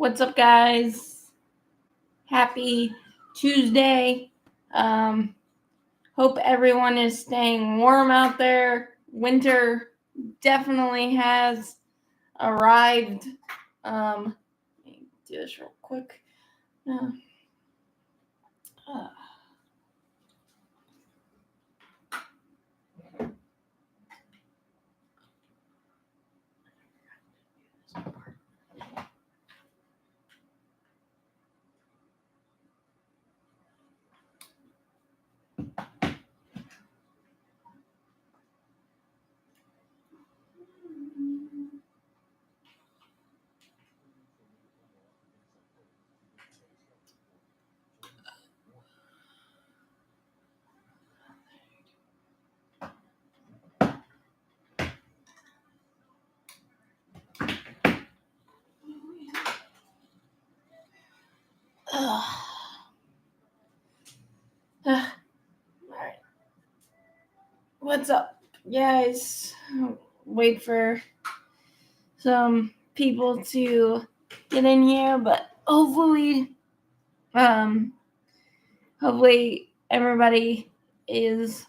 What's up, guys? Happy Tuesday. Hope everyone is staying warm out there. Winter definitely has arrived. Let me do this real quick. All right. What's up, guys? Wait for some people to get in here, but hopefully everybody is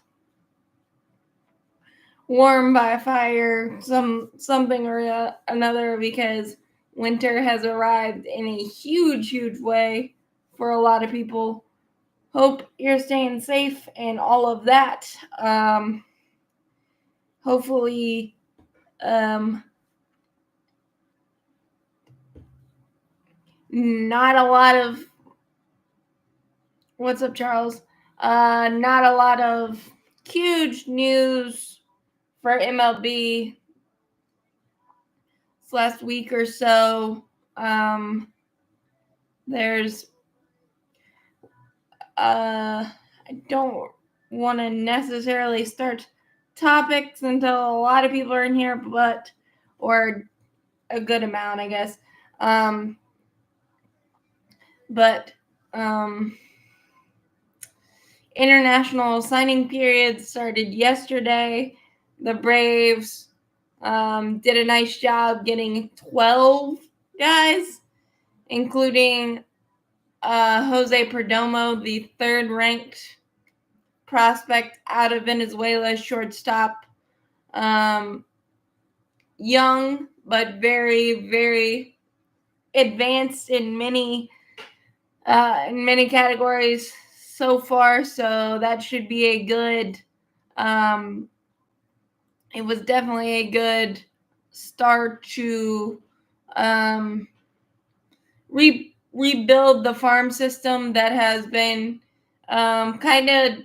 warm by a fire, something or another, because winter has arrived in a huge way for a lot of people. Hope you're staying safe and all of that. Hopefully, not a lot of. What's up, Charles? Not a lot of huge news for MLB this last week or so. There's I don't want to necessarily start topics until a lot of people are in here, or a good amount, I guess. International signing period started yesterday. The Braves did a nice job getting 12 guys, including Jose Perdomo, the third-ranked prospect out of Venezuela, shortstop. Young, but very, very advanced in many categories so far. So that should be a good. It was definitely a good start to rebuild the farm system that has been kind of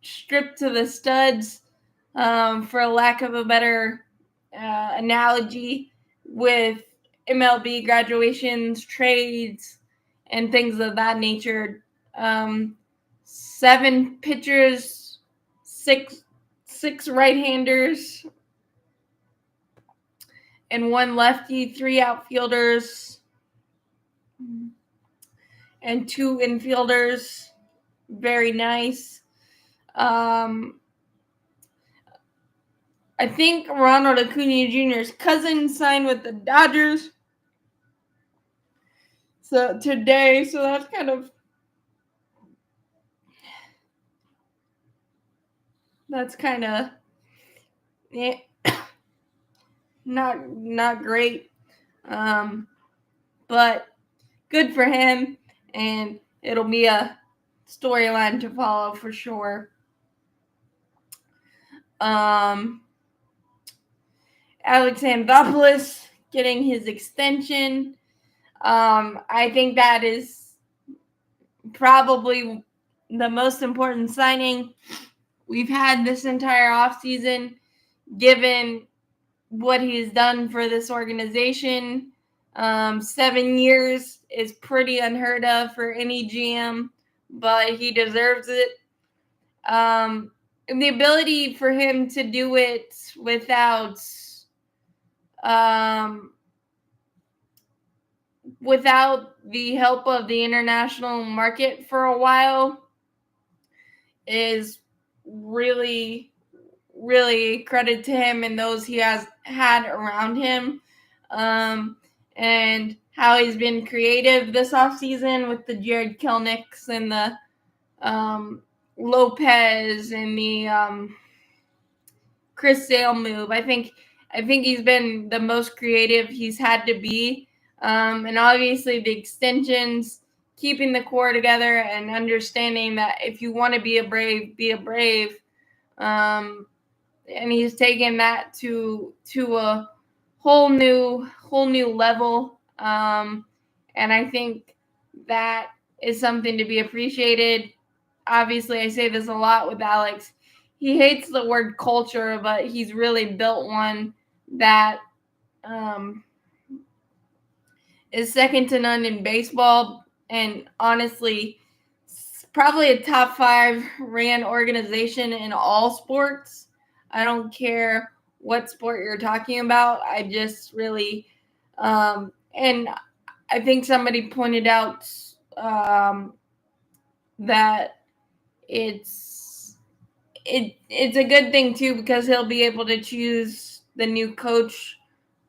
stripped to the studs, for lack of a better analogy, with MLB graduations, trades, and things of that nature. 7 pitchers, six right-handers, and 1 lefty, 3 outfielders, and 2 infielders. Very nice. I think Ronald Acuna Jr.'s cousin signed with the Dodgers today, so that's kind of not great, but good for him, and it'll be a storyline to follow for sure. Alex Anthopoulos getting his extension. I think that is probably the most important signing we've had this entire offseason, given what he's done for this organization. 7 years is pretty unheard of for any GM, but he deserves it. And the ability for him to do it without the help of the international market for a while is really, really credit to him and those he has had around him. and how he's been creative this offseason with the Jared Kelnicks and the Lopez and the Chris Sale move. I think he's been the most creative he's had to be, and obviously the extensions, keeping the core together, and understanding that if you want to be a Brave, be a Brave. And he's taken that to a whole new level. And I think that is something to be appreciated. Obviously, I say this a lot with Alex. He hates the word culture, but he's really built one that is second to none in baseball. And honestly, probably a top 5 ran organization in all sports. I don't care what sport you're talking about. I just really, and I think somebody pointed out that it's a good thing too, because he'll be able to choose the new coach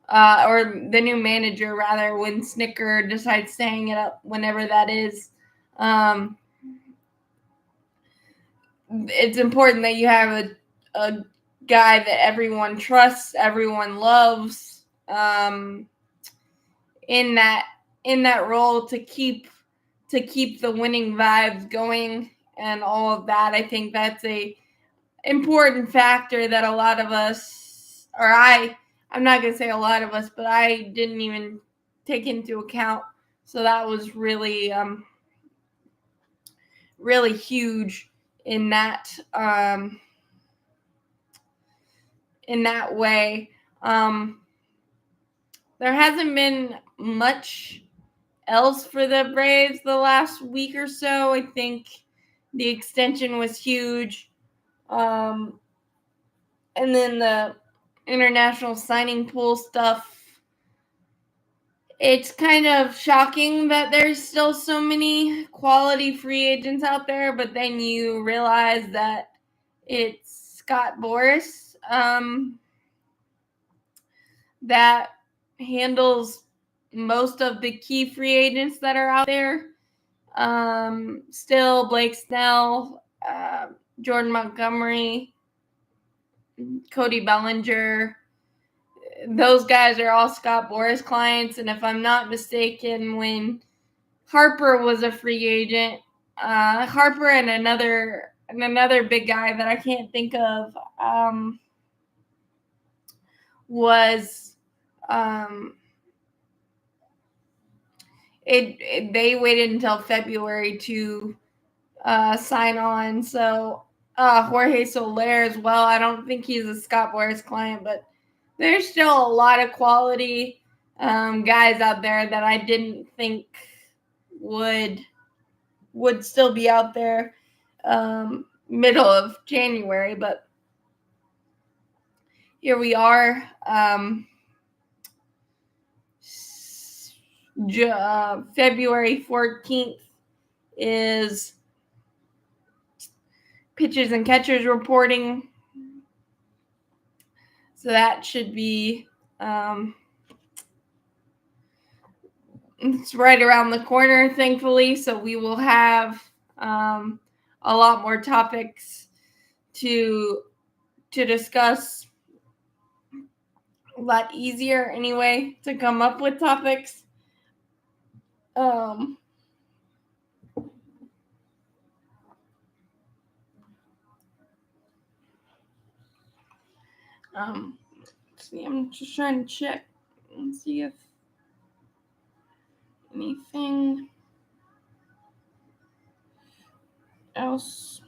or the new manager rather when Snicker decides to hang it up, whenever that is. It's important that you have a guy that everyone trusts, everyone loves, in that role to keep the winning vibes going and all of that. I think that's a important factor that a lot of us, or I'm not going to say a lot of us, but I didn't even take into account. So that was really really huge in that way. There hasn't been much else for the Braves the last week or so. I think the extension was huge. And then the international signing pool stuff. It's kind of shocking that there's still so many quality free agents out there, but then you realize that it's Scott Boras that handles most of the key free agents that are out there. Still, Blake Snell, Jordan Montgomery, Cody Bellinger. Those guys are all Scott Boras clients. And if I'm not mistaken, when Harper was a free agent, Harper and another big guy that I can't think of was they waited until February to sign on. So Jorge Soler as well. I don't think he's a Scott Boras client, but there's still a lot of quality guys out there that I didn't think would still be out there middle of January, but here we are. February 14th is pitchers and catchers reporting. So that should be it's right around the corner, thankfully. So we will have a lot more topics to discuss. A lot easier anyway to come up with topics. See, I'm just trying to check and see if anything else.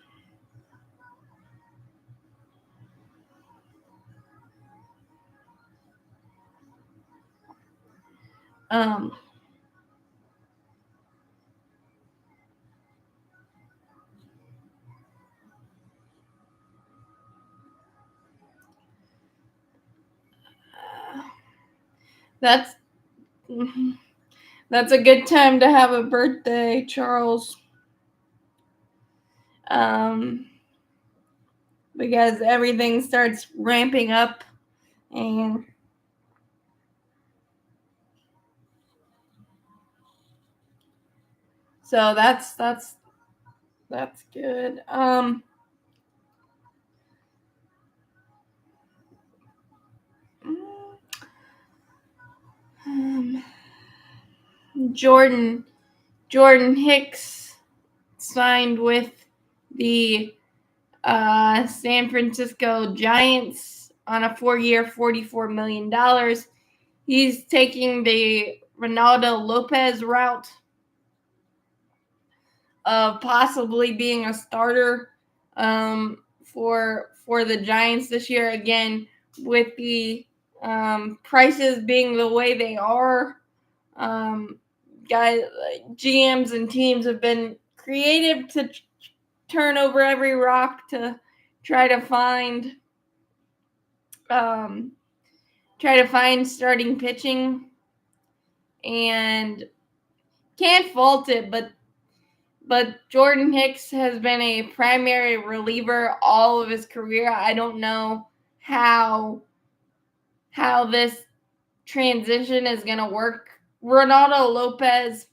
That's a good time to have a birthday, Charles. Because everything starts ramping up, and So that's good. Jordan Hicks signed with the San Francisco Giants on a 4-year, $44 million. He's taking the Ronaldo Lopez route of possibly being a starter for the Giants this year. Again, with the prices being the way they are, GMs and teams have been creative to turn over every rock to try to find starting pitching, and can't fault it, but Jordan Hicks has been a primary reliever all of his career. I don't know how this transition is going to work. Ronaldo Lopez.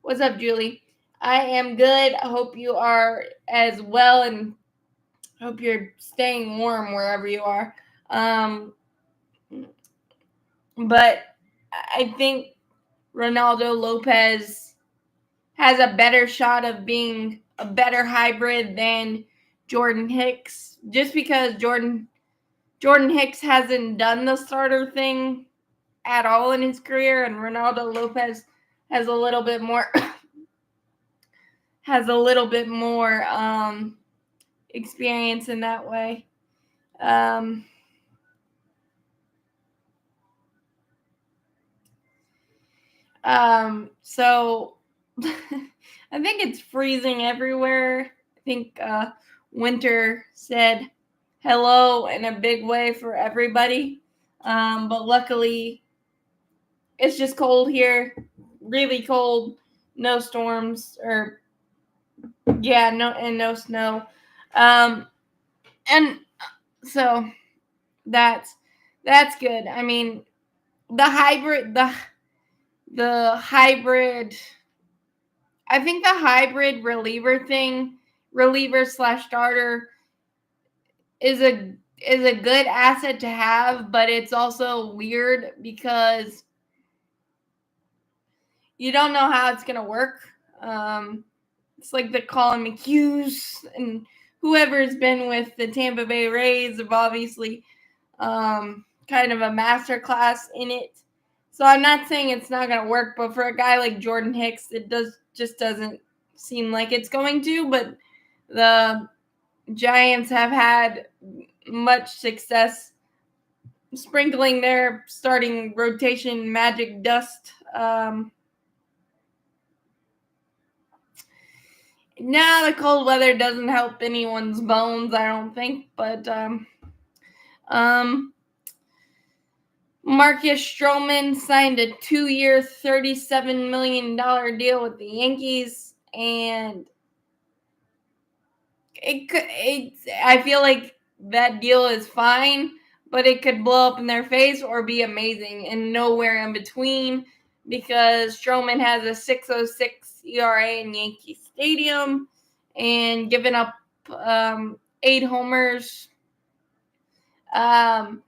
What's up, Julie? I am good. I hope you are as well, and hope you're staying warm wherever you are. But I think Ronaldo Lopez has a better shot of being a better hybrid than Jordan Hicks, just because Jordan Hicks hasn't done the starter thing at all in his career, and Ronaldo Lopez has a little bit more experience in that way. So I think it's freezing everywhere. I think winter said hello in a big way for everybody. But luckily, it's just cold here, really cold. No storms, or no snow. And so that's good. I mean, the hybrid. I think the hybrid reliever / starter is a good asset to have, but it's also weird because you don't know how it's gonna work. It's like the Colin McHughes and whoever's been with the Tampa Bay Rays have obviously kind of a master class in it. So I'm not saying it's not going to work, but for a guy like Jordan Hicks, it doesn't seem like it's going to. But the Giants have had much success sprinkling their starting rotation magic dust. Now the cold weather doesn't help anyone's bones, I don't think, but Marcus Stroman signed a 2-year, $37 million deal with the Yankees, and I feel like that deal is fine, but it could blow up in their face or be amazing, and nowhere in between, because Stroman has a 6.06 ERA in Yankee Stadium and given up 8 homers. And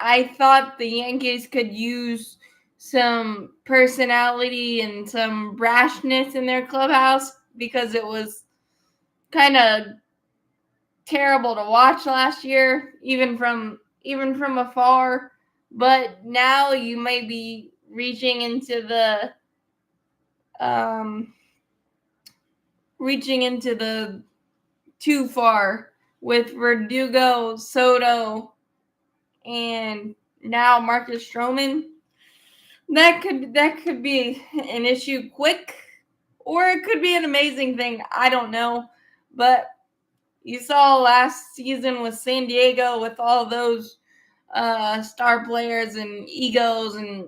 I thought the Yankees could use some personality and some brashness in their clubhouse, because it was kind of terrible to watch last year, even from afar. But now you may be reaching into the too far with Verdugo, Soto, and now Marcus Stroman. That could be an issue quick, or it could be an amazing thing. I don't know. But you saw last season with San Diego, with all those star players and egos and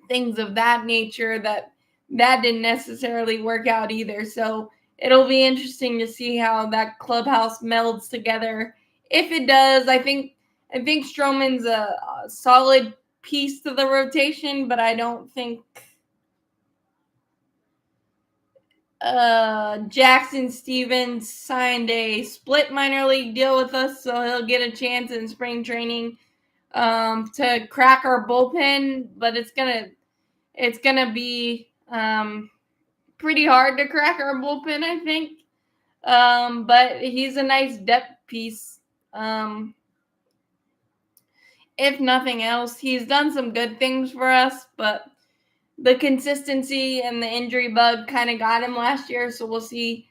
things of that nature, that didn't necessarily work out either. So it'll be interesting to see how that clubhouse melds together. If it does, I think Stroman's a solid piece to the rotation, but I don't think Jackson Stevens signed a split minor league deal with us, so he'll get a chance in spring training to crack our bullpen, but it's gonna be pretty hard to crack our bullpen, I think. But he's a nice depth piece. If nothing else, he's done some good things for us, but the consistency and the injury bug kind of got him last year, so we'll see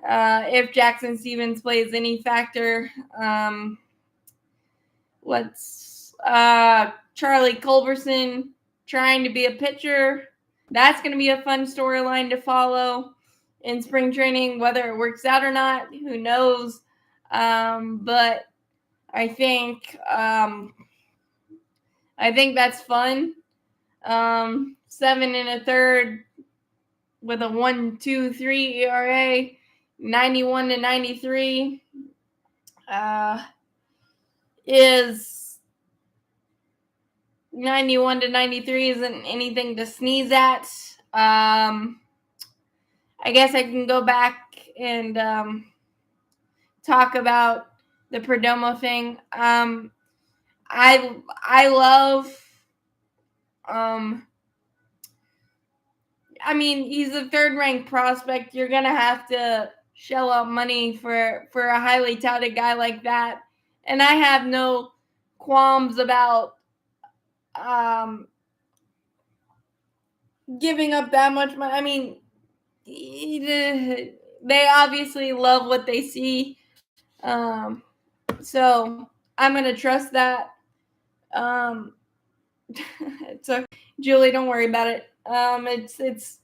if Jackson Stevens plays any factor. Charlie Culberson trying to be a pitcher. That's going to be a fun storyline to follow in spring training. Whether it works out or not, who knows? But I think that's fun. 7 1/3 with a 1.23 ERA, 91 to 93 is 91 to 93 isn't anything to sneeze at. I guess I can go back and talk about the Perdomo thing. I love. I mean, he's a third-ranked prospect. You're gonna have to shell out money for a highly touted guy like that, and I have no qualms about giving up that much money. I mean, they obviously love what they see, so I'm gonna trust that. So Julie, don't worry about it. It's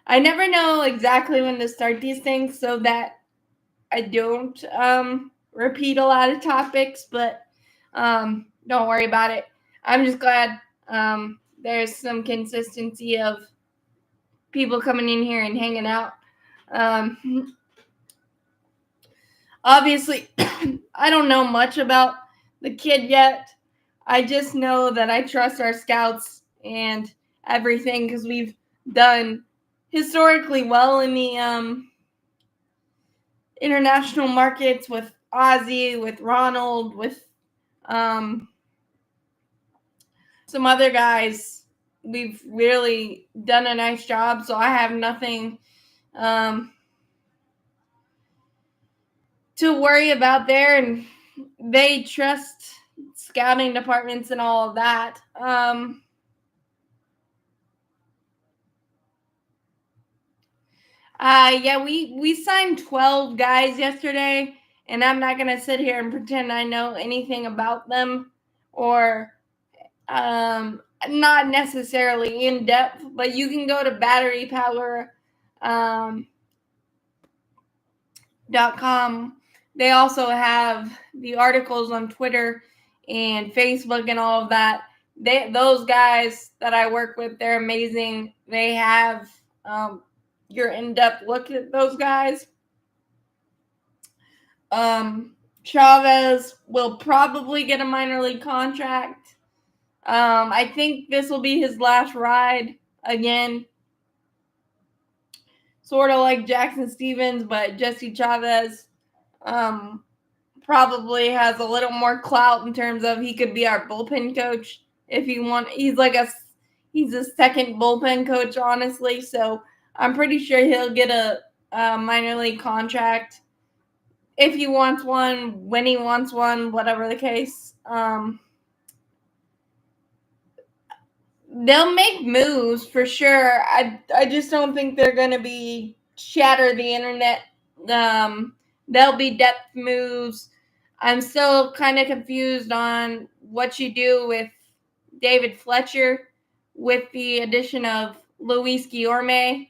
I never know exactly when to start these things so that I don't repeat a lot of topics, but don't worry about it. I'm just glad there's some consistency of people coming in here and hanging out. Obviously, I don't know much about the kid yet. I just know that I trust our scouts and everything because we've done historically well in the international markets with Ozzy, with Ronald, with some other guys. We've really done a nice job, so I have nothing to worry about there, and they trust scouting departments and all of that. Yeah, we signed 12 guys yesterday, and I'm not gonna sit here and pretend I know anything about them or not necessarily in depth, but you can go to batterypower.com. They also have the articles on Twitter and Facebook and all of that. Those guys that I work with, they're amazing. They have your in-depth look at those guys. Chavez will probably get a minor league contract. I think this will be his last ride again. Sort of like Jackson Stevens, but Jesse Chavez probably has a little more clout in terms of he could be our bullpen coach if he want. He's a second bullpen coach, honestly. So I'm pretty sure he'll get a minor league contract if he wants one, when he wants one, whatever the case. They'll make moves for sure. I just don't think they're going to be shatter the internet. There'll be depth moves. I'm still kind of confused on what you do with David Fletcher with the addition of Luis Guillorme.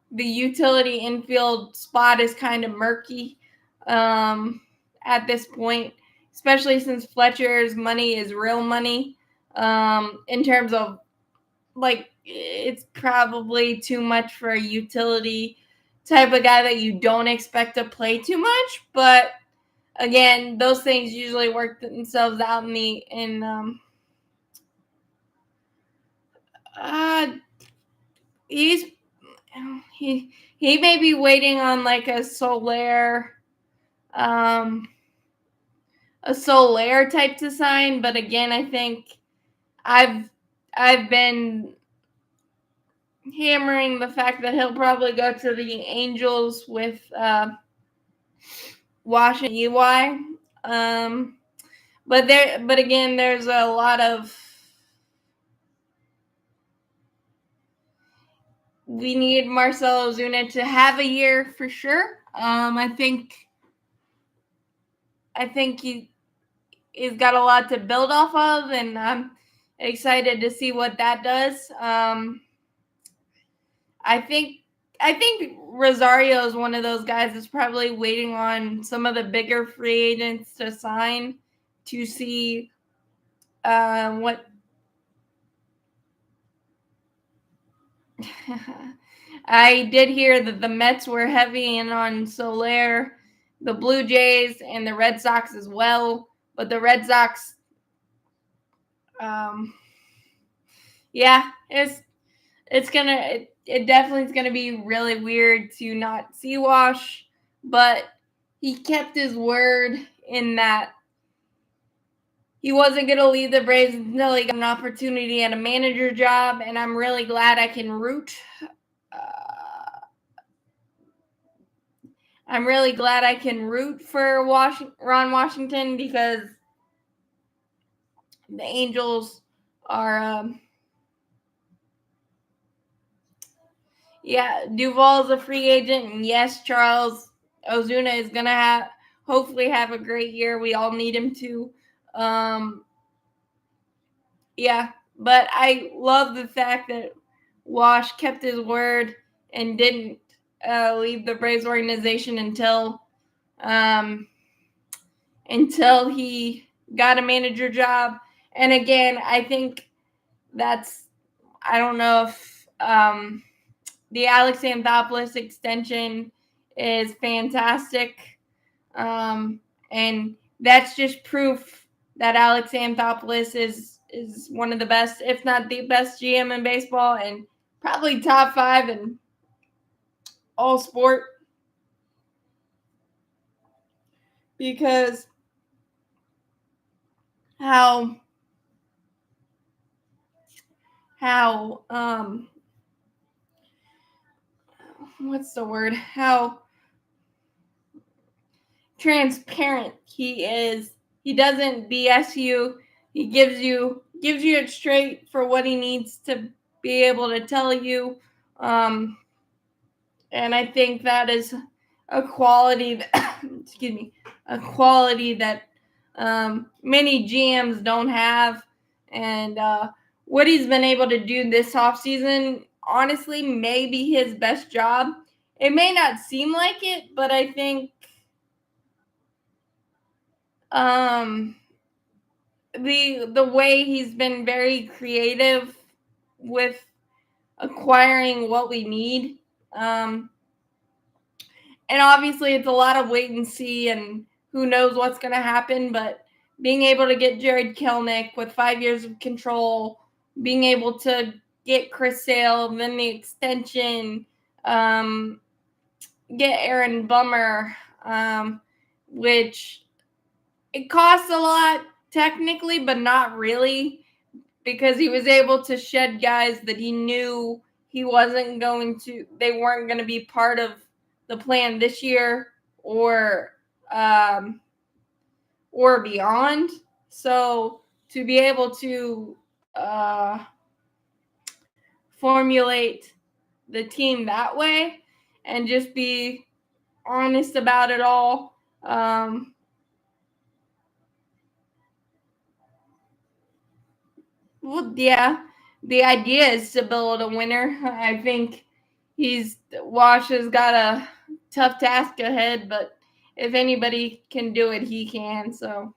The utility infield spot is kind of murky at this point, especially since Fletcher's money is real money in terms of, like, it's probably too much for a utility type of guy that you don't expect to play too much. But again, those things usually work themselves out he may be waiting on like a Soler type to sign, but again, I think I've been hammering the fact that he'll probably go to the Angels with Washington EY. But again, there's a lot of we need Marcell Ozuna to have a year for sure. I think he's got a lot to build off of, and I'm excited to see what that does. I think Rosario is one of those guys that's probably waiting on some of the bigger free agents to sign to see what. I did hear that the Mets were heavy in on Soler, the Blue Jays, and the Red Sox as well. But the Red Sox, yeah, it definitely is gonna be really weird to not see Wash, but he kept his word in that he wasn't going to leave the Braves until he got an opportunity at a manager job, and I'm really glad I can root. I'm really glad I can root for Ron Washington because the Angels are, Duvall's a free agent, and yes, Charles Ozuna is going to hopefully have a great year. We all need him to. But I love the fact that Wash kept his word and didn't leave the Braves organization until he got a manager job. And again, I think I don't know if the Alex Anthopoulos extension is fantastic. And that's just proof that Alex Anthopoulos is one of the best, if not the best GM in baseball, and probably top 5 in all sport. Because how what's the word? How transparent he is. He doesn't BS you. He gives you it straight for what he needs to be able to tell you. And I think that is a quality that, many GMs don't have. And what he's been able to do this offseason, honestly, may be his best job. It may not seem like it, but I think the way he's been very creative with acquiring what we need. And obviously it's a lot of wait and see and who knows what's going to happen, but being able to get Jared Kelenic with 5 years of control, being able to get Chris Sale, then the extension, get Aaron Bummer, which it costs a lot technically, but not really, because he was able to shed guys that he knew they weren't going to be part of the plan this year or beyond. So to be able to formulate the team that way and just be honest about it all. The idea is to build a winner. I think Wash has got a tough task ahead, but if anybody can do it, he can. So,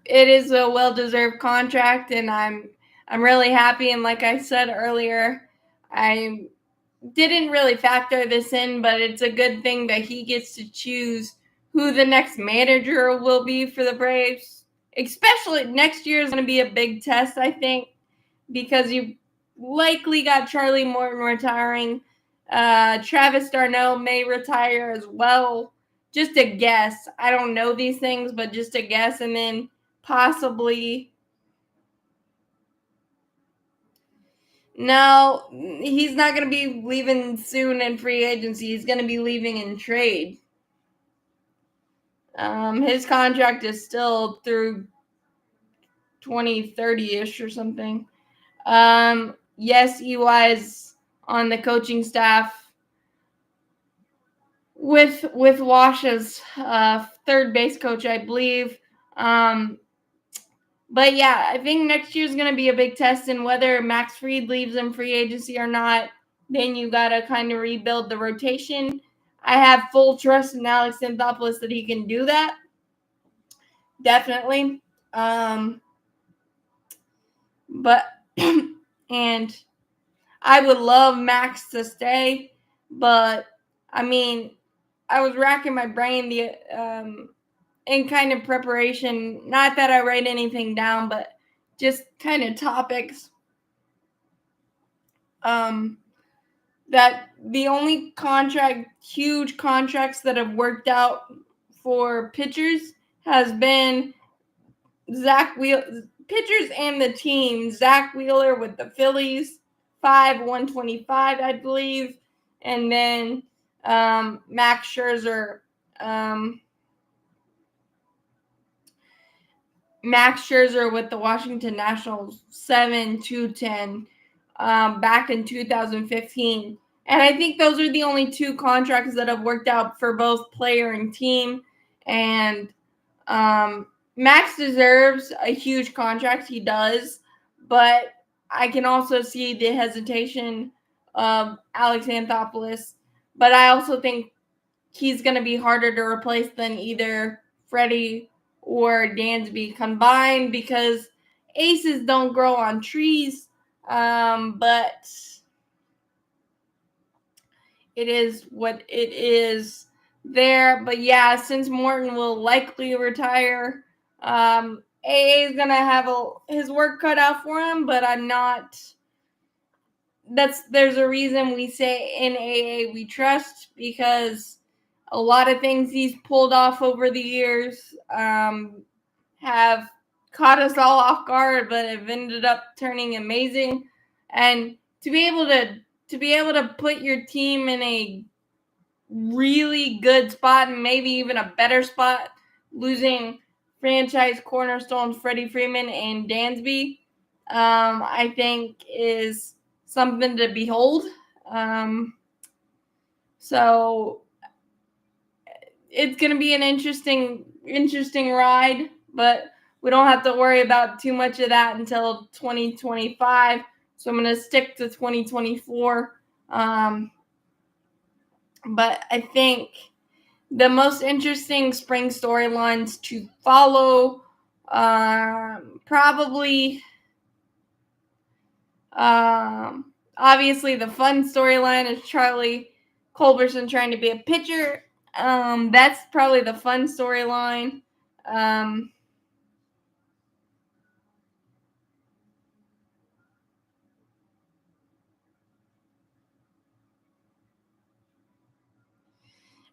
it is a well-deserved contract, and I'm really happy. And like I said earlier, I didn't really factor this in, but it's a good thing that he gets to choose who the next manager will be for the Braves. especially next year is going to be a big test, I think, because you likely got Charlie Morton retiring. Travis d'Arnaud may retire as well. Just a guess. I don't know these things, but just a guess. And then possibly. No, he's not going to be leaving soon in free agency. He's going to be leaving in trade. His contract is still through 2030-ish or something. Yes, EY's on the coaching staff with Wash's third base coach, I believe. But yeah, I think next year is going to be a big test, and whether Max Fried leaves in free agency or not, then you got to kind of rebuild the rotation. I have full trust in Alex Anthopoulos that he can do that. Definitely. But and I would love Max to stay, but I mean, I was racking my brain in kind of preparation. Not that I write anything down, but just kind of topics. That the only huge contracts that have worked out for pitchers has been pitchers and the team. Zach Wheeler with the Phillies, 125, I believe, and then Max Scherzer. Max Scherzer with the Washington Nationals, 210, back in 2015. And I think those are the only two contracts that have worked out for both player and team. And Max deserves a huge contract. He does. But I can also see the hesitation of Alex Anthopoulos. But I also think he's going to be harder to replace than either Freddie or Dansby combined, because aces don't grow on trees. But it is what it is there. But yeah, since Morton will likely retire, AA is gonna have his work cut out for him. But I'm not. There's a reason we say in AA we trust, because a lot of things he's pulled off over the years have caught us all off guard, but have ended up turning amazing. And to be able to put your team in a really good spot, and maybe even a better spot, losing franchise cornerstones Freddie Freeman and Dansby, I think is something to behold. So it's going to be an interesting ride, but we don't have to worry about too much of that until 2025. So I'm going to stick to 2024. But I think the most interesting spring storylines to follow, probably, obviously the fun storyline is Charlie Culberson trying to be a pitcher. That's probably the fun storyline.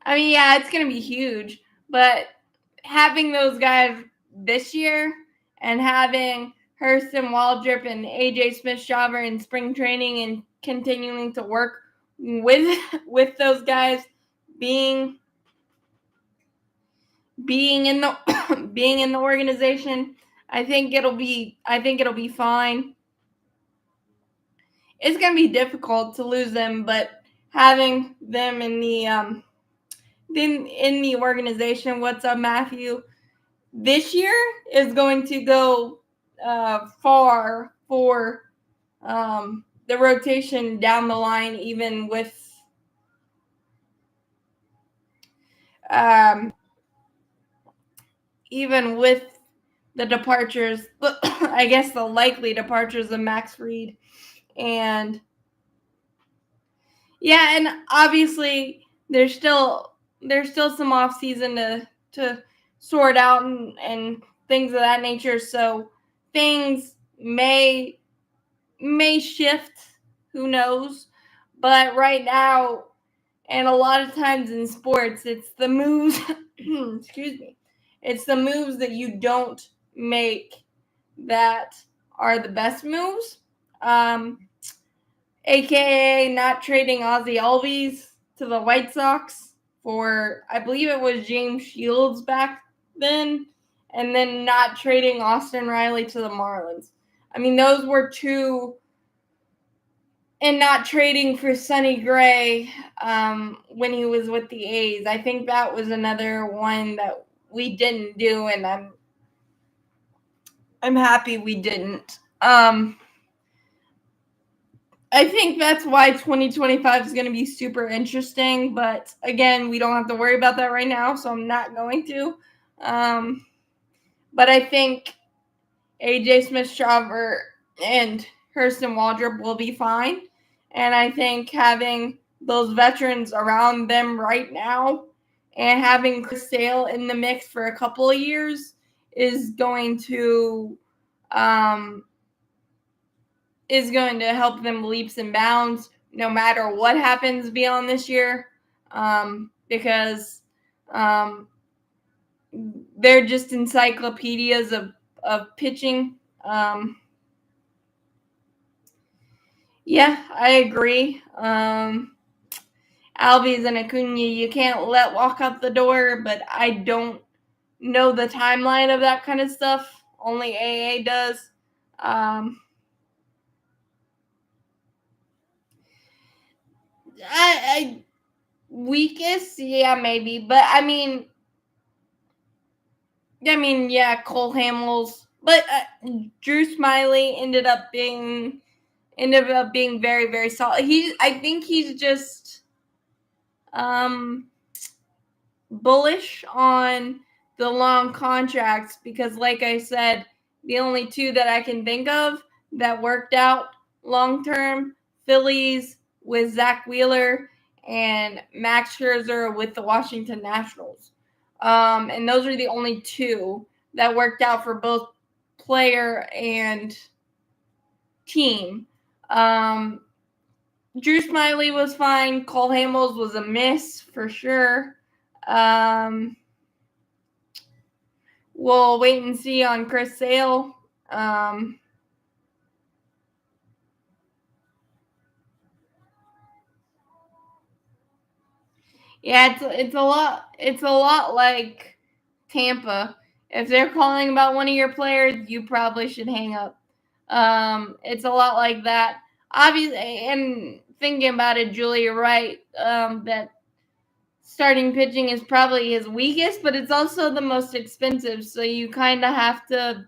I mean, yeah, it's going to be huge, but having those guys this year and having Hurston Waldrop and AJ Smith-Shawver in spring training and continuing to work with those guys being in the being in the organization, I think it'll be fine. It's going to be difficult to lose them, but having them in the organization, what's up, Matthew, this year is going to go far for the rotation down the line, even with the departures, I guess the likely departures of Max Fried. And yeah, and obviously there's still some off season to sort out and things of that nature. So things may shift, who knows? But right now, and a lot of times in sports, it's the moves, excuse me, it's the moves that you don't make that are the best moves. AKA not trading Ozzie Albies to the White Sox for, I believe it was James Shields back then, and then not trading Austin Riley to the Marlins. I mean, those were two, and not trading for Sonny Gray when he was with the A's. I think that was another one that we didn't do, and I'm happy we didn't. I think that's why 2025 is going to be super interesting. But again, we don't have to worry about that right now, so I'm not going to. But I think AJ Smith-Shawver and Hurston Waldrop will be fine. And I think having those veterans around them right now and having Chris Sale in the mix for a couple of years is going to help them leaps and bounds no matter what happens beyond this year, because they're just encyclopedias of pitching. Yeah, I agree. Albies and Acuna, you can't let walk out the door, but I don't know the timeline of that kind of stuff. Only AA does. I weakest, yeah, maybe, but I mean, yeah, Cole Hamels, but Drew Smiley ended up being very, very solid. I think he's just bullish on the long contracts because, like I said, the only two that I can think of that worked out long term, Phillies with Zach Wheeler and Max Scherzer with the Washington Nationals. And those are the only two that worked out for both player and team. Drew Smiley was fine. Cole Hamels was a miss for sure. We'll wait and see on Chris Sale. Yeah, it's a lot like Tampa. If they're calling about one of your players, you probably should hang up. It's a lot like that. Obviously, and thinking about it, Julie, you're right. That starting pitching is probably his weakest, but it's also the most expensive. So you kind of have to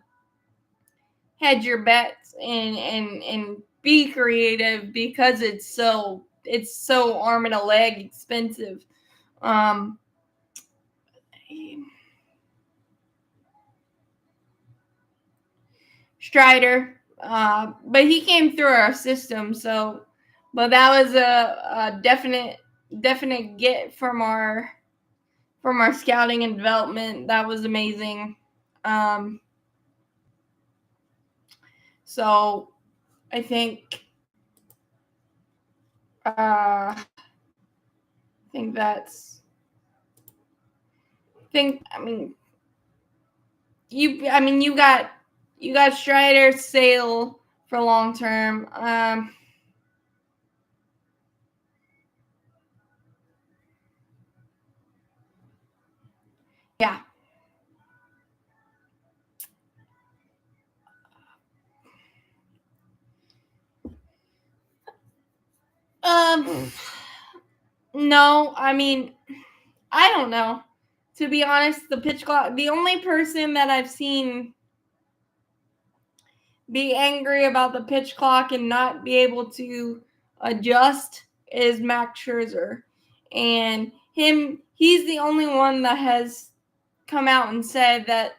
hedge your bets and be creative because it's so arm and a leg expensive. Strider, but he came through our system, so but that was a definite get from our scouting and development. That was amazing. So I think you got Strider, Sale for long term. Yeah. No, I mean, I don't know. To be honest, the pitch clock, the only person that I've seen be angry about the pitch clock and not be able to adjust is Max Scherzer. And he's the only one that has come out and said that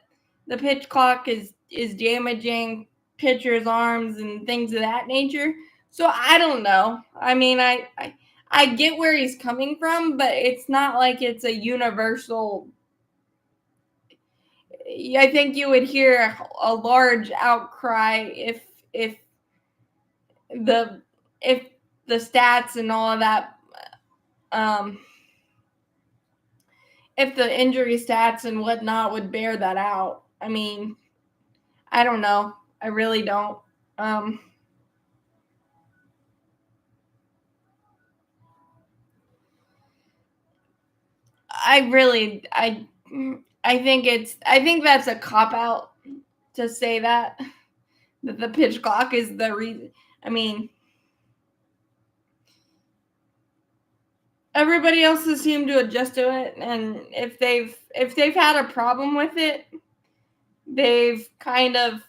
the pitch clock is damaging pitchers' arms and things of that nature. So I don't know. I mean, I get where he's coming from, but it's not like it's a universal. I think you would hear a large outcry if the if the stats and all of that, um, if the injury stats and whatnot would bear that out. I mean, I don't know. I really don't. Um, I I think that's a cop out to say that the pitch clock is the reason. I mean, everybody else has seemed to adjust to it, and if they've had a problem with it, they've kind of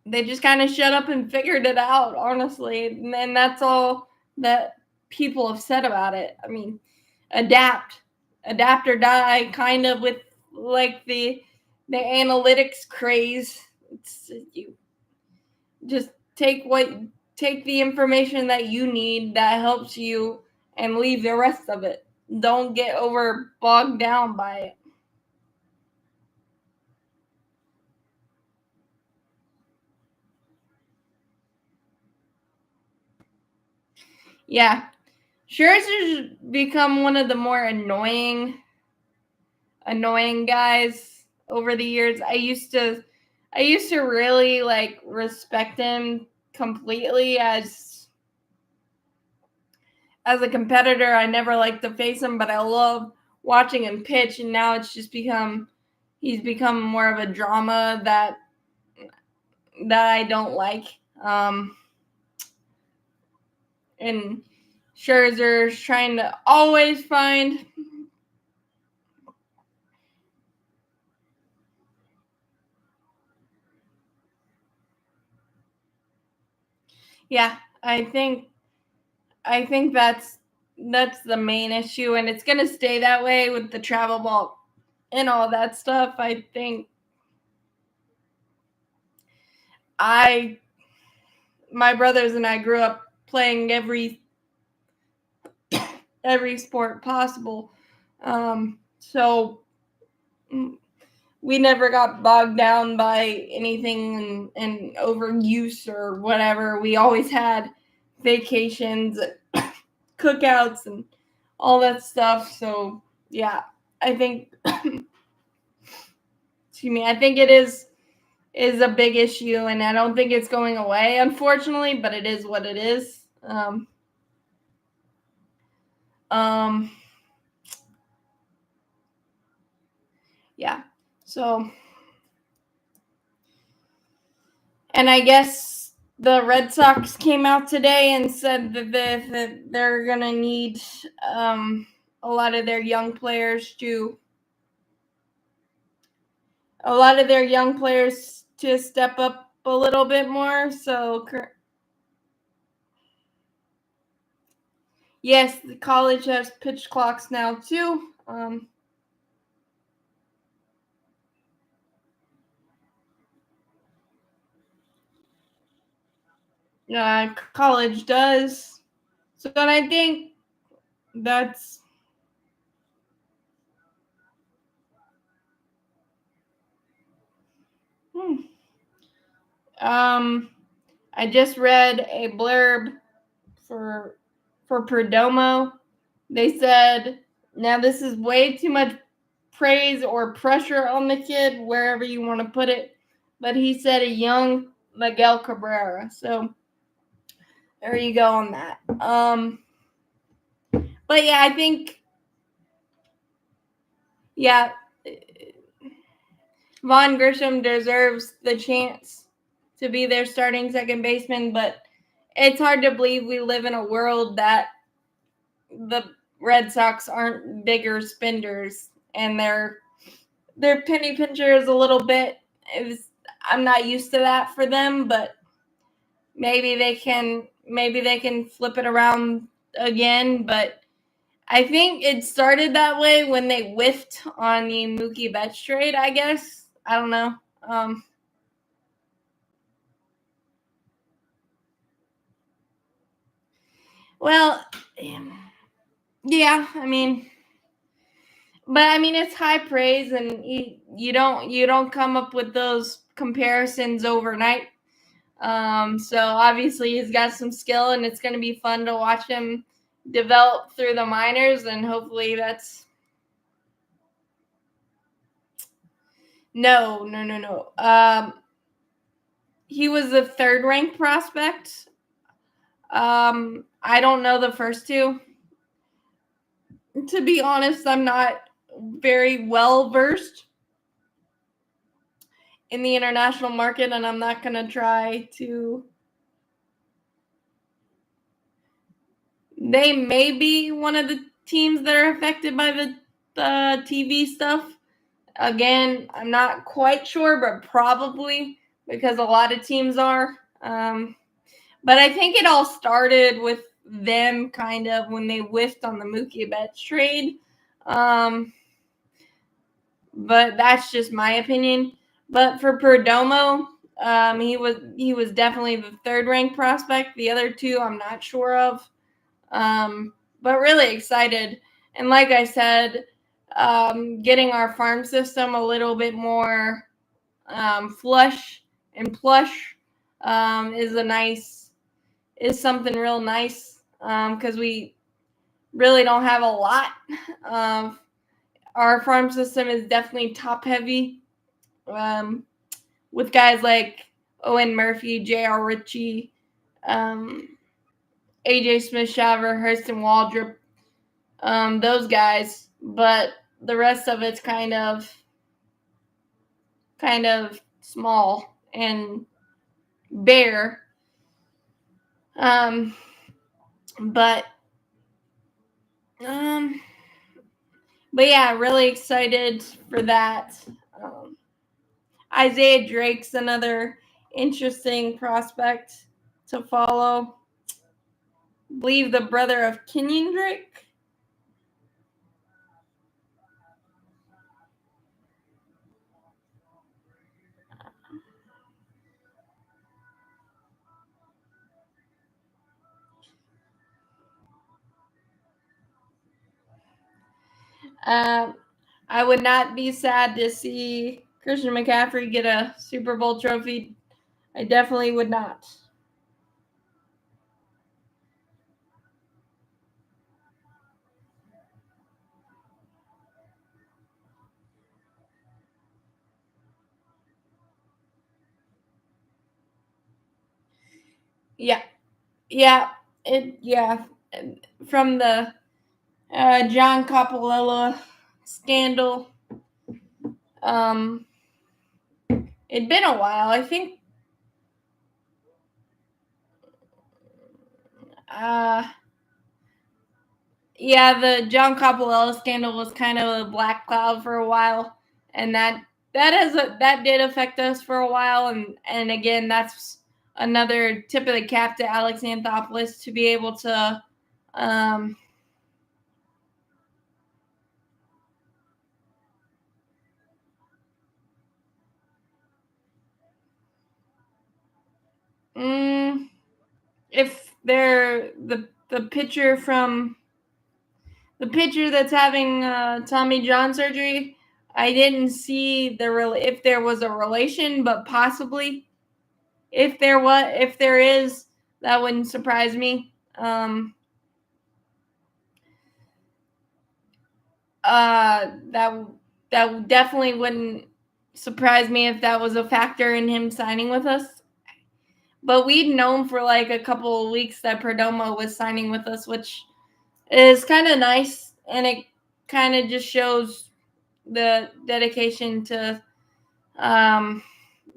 they just kind of shut up and figured it out, honestly. And that's all that people have said about it. I mean, adapt, adapt or die, kind of with like the analytics craze. It's you just take the information that you need that helps you and leave the rest of it. Don't get over bogged down by it. Yeah. Scherzer's become one of the more annoying guys over the years. I used to really like respect him completely as a competitor. I never liked to face him, but I love watching him pitch, and now it's just become he's become more of a drama that I don't like. And Scherzer's trying to always find. Yeah, I think that's the main issue, and it's gonna stay that way with the travel ball and all that stuff. I think I my brothers and I grew up playing every sport possible, so we never got bogged down by anything and overuse or whatever. We always had vacations, cookouts, and all that stuff. So yeah, I think excuse me, I think it is a big issue, and I don't think it's going away, unfortunately, but it is what it is. Um, yeah. So, and I guess the Red Sox came out today and said that they're gonna need a lot of their young players to step up a little bit more. So, yes, the college has pitch clocks now too. College does. So, and I think that's hmm, I just read a blurb for Perdomo. They said, now this is way too much praise or pressure on the kid, wherever you want to put it. But he said a young Miguel Cabrera. So there you go on that. But yeah, I think yeah, Vaughn Grisham deserves the chance to be their starting second baseman, but it's hard to believe we live in a world that the Red Sox aren't bigger spenders and their penny pincher is a little bit. I'm not used to that for them, but maybe they can flip it around again. But I think it started that way when they whiffed on the Mookie Betts trade. I guess I don't know. Well, yeah. I mean, but I mean, it's high praise, and you don't come up with those comparisons overnight. So obviously he's got some skill, and it's going to be fun to watch him develop through the minors, and hopefully that's no. He was the third ranked prospect. I don't know the first two. To be honest, I'm not very well versed in the international market, and I'm not going to try to. They may be one of the teams that are affected by the TV stuff. Again, I'm not quite sure, but probably because a lot of teams are. But I think it all started with them kind of when they whiffed on the Mookie Betts trade. But that's just my opinion. But for Perdomo, he was definitely the third ranked prospect. The other two, I'm not sure of. But really excited. And like I said, getting our farm system a little bit more flush and plush is something real nice because we really don't have a lot. Our farm system is definitely top heavy with guys like Owen Murphy, J.R. Ritchie, A.J. Smith-Shaver, Hurston Waldrop, those guys. But the rest of it's kind of small and bare. But um, but yeah, really excited for that. Isaiah Drake's another interesting prospect to follow. I believe the brother of Kenyon Drake. I would not be sad to see Christian McCaffrey get a Super Bowl trophy. I definitely would not. Yeah, yeah, from the John Coppola scandal. It'd been a while. I think. Uh, yeah, the John Coppola scandal was kind of a black cloud for a while, and that did affect us for a while, and again, that's another tip of the cap to Alex Anthopoulos to be able to. Um, mm, if they're the pitcher that's having Tommy John surgery, I didn't see if there was a relation, but possibly if there is, that wouldn't surprise me. That definitely wouldn't surprise me if that was a factor in him signing with us. But we'd known for like a couple of weeks that Perdomo was signing with us, which is kind of nice, and it kind of just shows the dedication to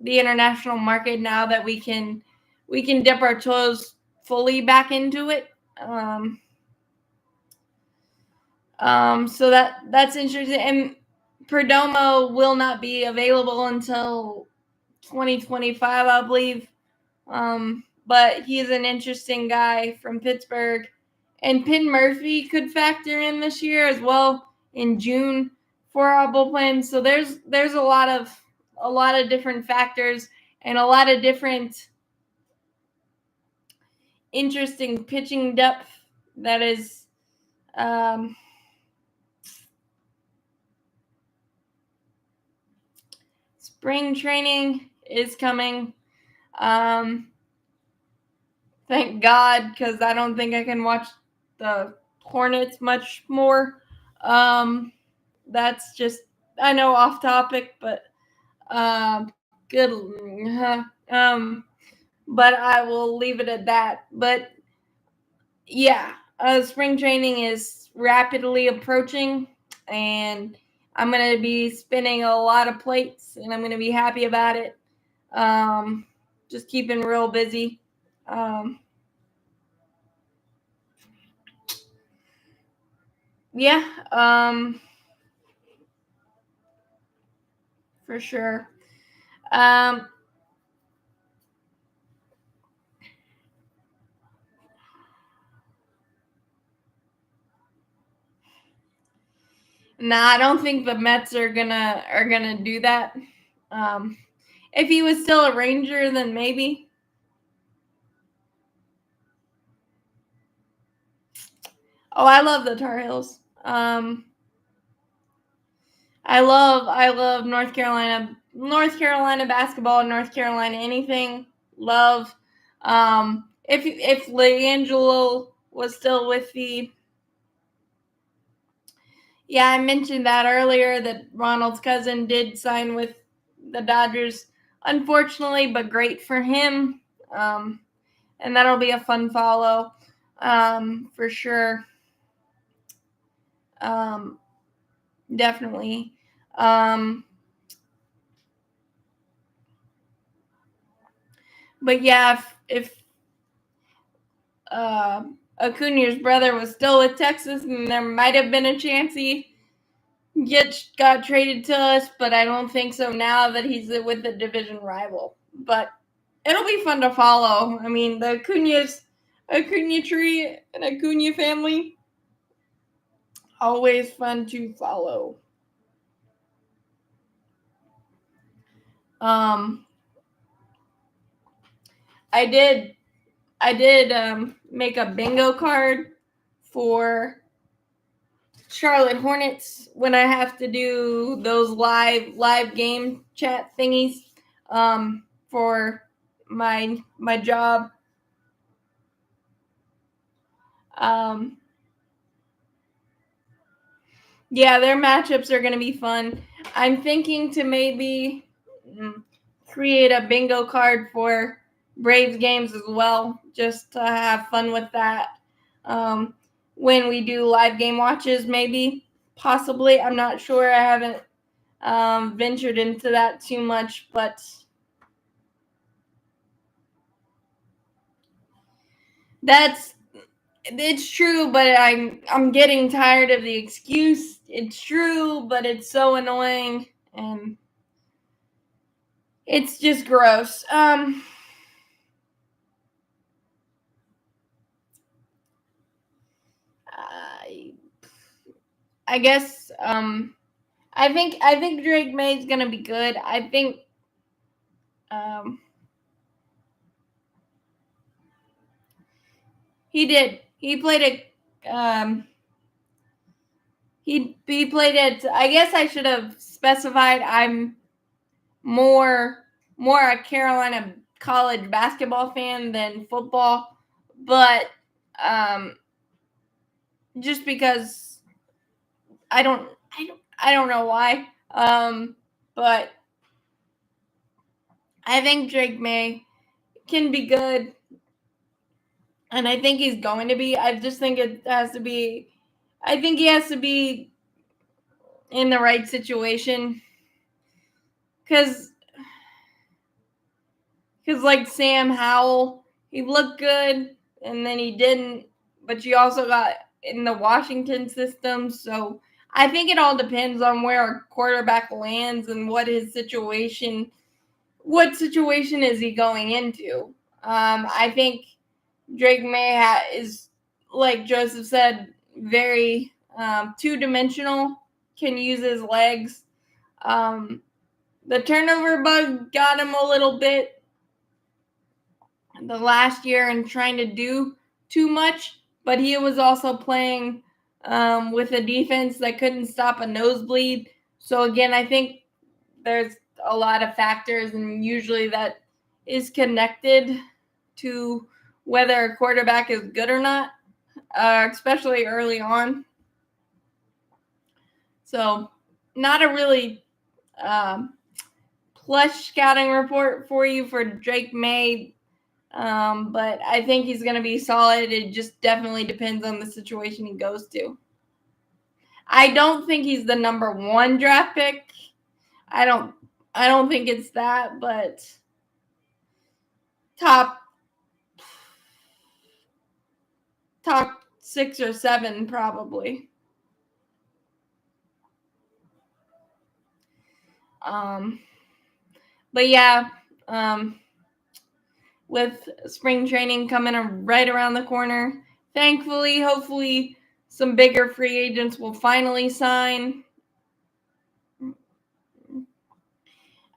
the international market now that we can dip our toes fully back into it. So that's interesting. And Perdomo will not be available until 2025, I believe. But he's an interesting guy from Pittsburgh. And Penn Murphy could factor in this year as well in June for our bullpen. So there's a lot of different factors and a lot of different interesting pitching depth that is spring training is coming. Thank God, because I don't think I can watch the Hornets much more. That's just, I know, off topic, but good. But I will leave it at that. But yeah, spring training is rapidly approaching, and I'm going to be spinning a lot of plates, and I'm going to be happy about it. Just keeping real busy. Yeah, for sure. Um, nah, I don't think the Mets are gonna do that. Um, if he was still a Ranger, then maybe. Oh, I love the Tar Heels. I love North Carolina basketball, North Carolina anything. Love. If LeAngelo was still with the, yeah, I mentioned that earlier that Ronald's cousin did sign with the Dodgers, unfortunately, but great for him. And that'll be a fun follow, for sure. Definitely. But yeah, if Acuna's brother was still with Texas, and there might have been a chance he got traded to us, but I don't think so now that he's with the division rival. But it'll be fun to follow. I mean, the Acuna tree and Acuna family, always fun to follow. Um, I did make a bingo card for Charlotte Hornets when I have to do those live game chat thingies for my job. Um, yeah, their matchups are going to be fun. I'm thinking to maybe create a bingo card for Braves games as well, just to have fun with that. When we do live game watches, maybe, possibly. I'm not sure. I haven't ventured into that too much, but it's true. But I'm getting tired of the excuse. It's true, but it's so annoying, and it's just gross. I guess I think Drake May's gonna be good. I think um, he did. He played it. He played it. I guess I should have specified. I'm more a Carolina college basketball fan than football, but um, just because I don't know why. But I think Drake May can be good, and I think he's going to be. I just think it has to be. I think he has to be in the right situation, because like Sam Howell, he looked good and then he didn't. But you also got in the Washington system, so I think it all depends on where a quarterback lands and what situation is he going into. I think Drake May is, like Joseph said, very two-dimensional, can use his legs. The turnover bug got him a little bit the last year and trying to do too much, but he was also playing with a defense that couldn't stop a nosebleed. So again, I think there's a lot of factors, and usually that is connected to whether a quarterback is good or not, especially early on. So, not a really plush scouting report for you for Drake May, but I think he's going to be solid. It just definitely depends on the situation he goes to. I don't think he's the number 1 draft pick. I don't think it's that, but top 6 or 7 probably. But yeah, with spring training coming right around the corner, thankfully, hopefully, some bigger free agents will finally sign.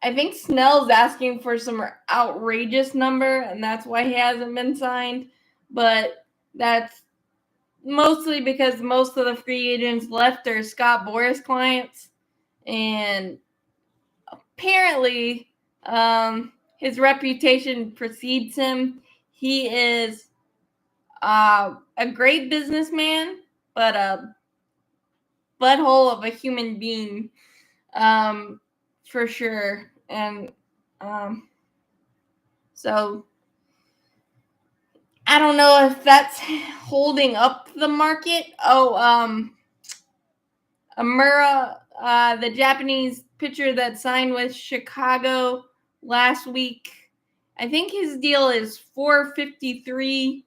I think Snell's asking for some outrageous number, and that's why he hasn't been signed. But that's mostly because most of the free agents left are Scott Boras clients, and apparently his reputation precedes him. He is a great businessman, but a butthole of a human being, for sure. And so I don't know if that's holding up the market. Amura, the Japanese pitcher that signed with Chicago last week, I think his deal is $453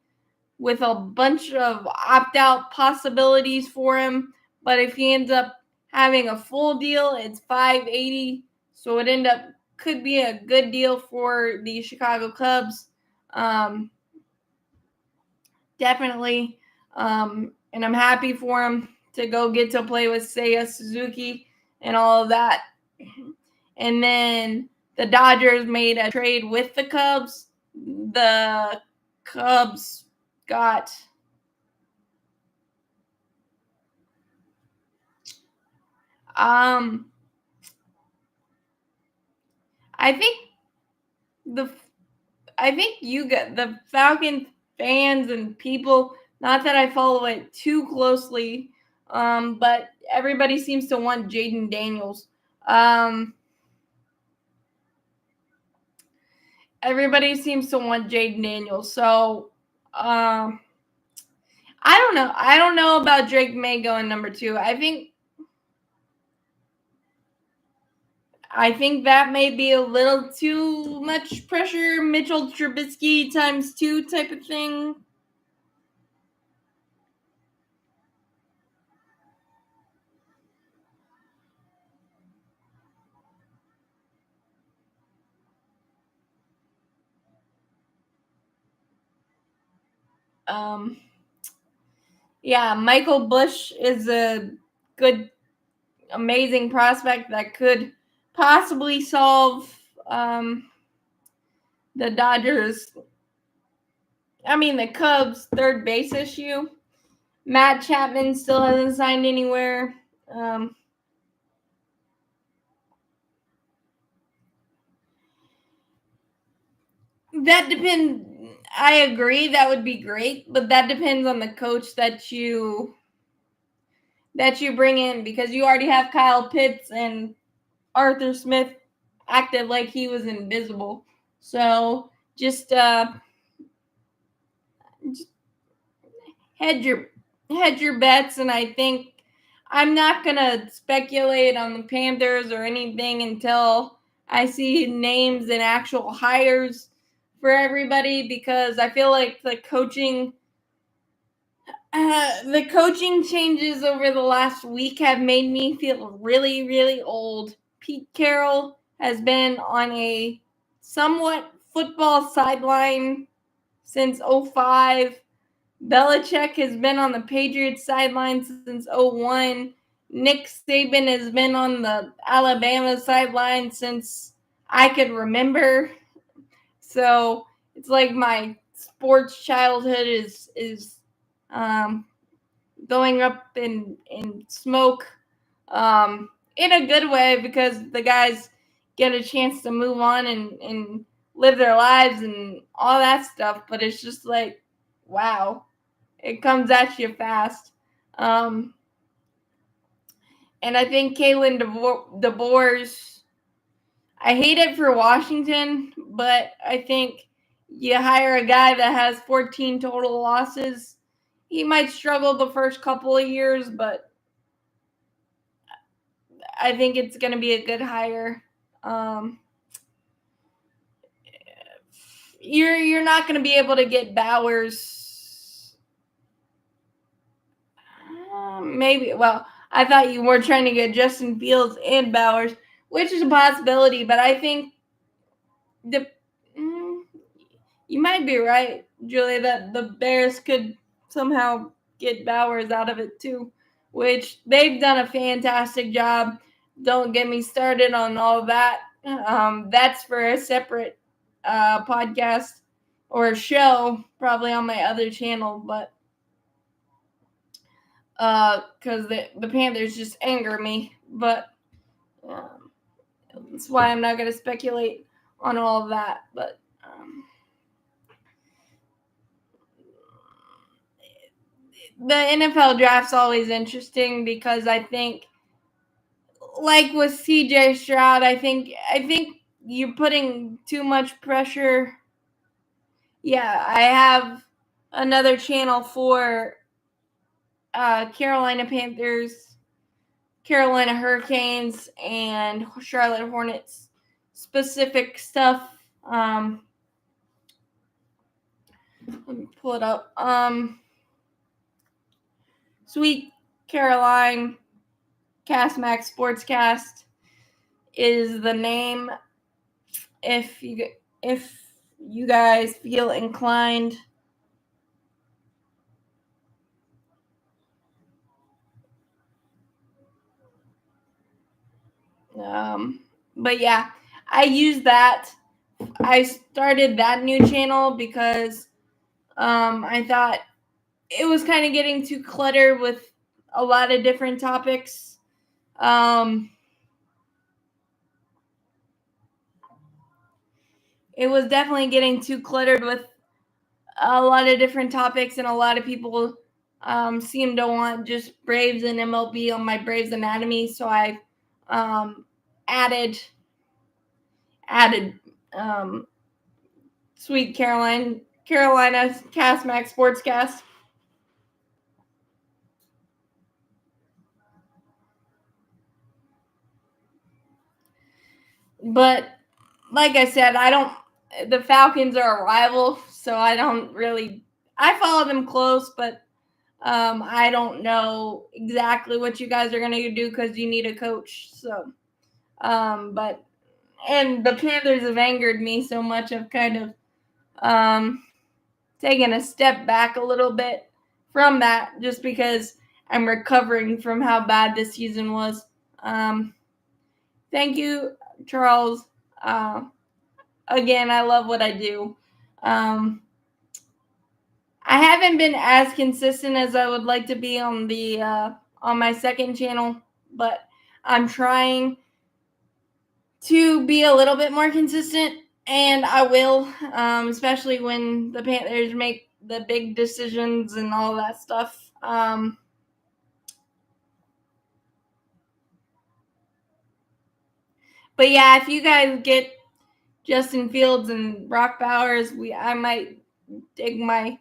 with a bunch of opt-out possibilities for him. But if he ends up having a full deal, it's $580. So it could be a good deal for the Chicago Cubs. Definitely. And I'm happy for him to go get to play with Seiya Suzuki and all of that. And then the Dodgers made a trade with the Cubs. The Cubs got I think you got the Falcon fans and people, not that I follow it too closely, but everybody seems to want Jaden Daniels. Everybody seems to want Jaden Daniels. So I don't know. I don't know about Drake May going number 2. I think that may be a little too much pressure. Mitchell Trubisky times 2 type of thing. Yeah, Michael Bush is a good, amazing prospect that could possibly solve the the Cubs' third base issue. Matt Chapman still hasn't signed anywhere. That depends. I agree, that would be great, but that depends on the coach that you bring in, because you already have Kyle Pitts, and Arthur Smith acted like he was invisible. So just hedge your bets, and I think I'm not gonna speculate on the Panthers or anything until I see names and actual hires for everybody, because I feel like the coaching changes over the last week have made me feel really, really old. Pete Carroll has been on a somewhat football sideline since 2005. Belichick has been on the Patriots sideline since 2001. Nick Saban has been on the Alabama sideline since I could remember. So it's like my sports childhood is going up in smoke, in a good way, because the guy's get a chance to move on and live their lives and all that stuff. But it's just like, wow, it comes at you fast. And I think Kalen DeBoer's, I hate it for Washington, but I think you hire a guy that has 14 total losses. He might struggle the first couple of years, but I think it's going to be a good hire. You're not going to be able to get Bowers. Maybe. Well, I thought you were trying to get Justin Fields and Bowers, which is a possibility, but I think you might be right, Julia, that the Bears could somehow get Bowers out of it too, which they've done a fantastic job. Don't get me started on all of that. That's for a separate podcast or a show, probably on my other channel, but because the Panthers just anger me. But that's why I'm not going to speculate on all of that. But the NFL draft's always interesting because I think, like with CJ Stroud, I think you're putting too much pressure. Yeah, I have another channel for Carolina Panthers, Carolina Hurricanes, and Charlotte Hornets specific stuff. Let me pull it up. Sweet Caroline CassMac Sportscast is the name. If you guys feel inclined, but yeah, I use that. I started that new channel because I thought it was kind of getting too cluttered with a lot of different topics. It was definitely getting too cluttered with a lot of different topics, and a lot of people seem to want just Braves and MLB on my Braves Anatomy, so I added Sweet Carolina CassMac Sportscast. But like I said, the Falcons are a rival, so I follow them close, but I don't know exactly what you guys are going to do because you need a coach. So, and the Panthers have angered me so much, I've kind of taken a step back a little bit from that just because I'm recovering from how bad this season was. Thank you, Charles. Again, I love what I do. I haven't been as consistent as I would like to be on the on my second channel, but I'm trying to be a little bit more consistent, and I will, especially when the Panthers make the big decisions and all that stuff. But yeah, if you guys get Justin Fields and Brock Bowers, I might dig my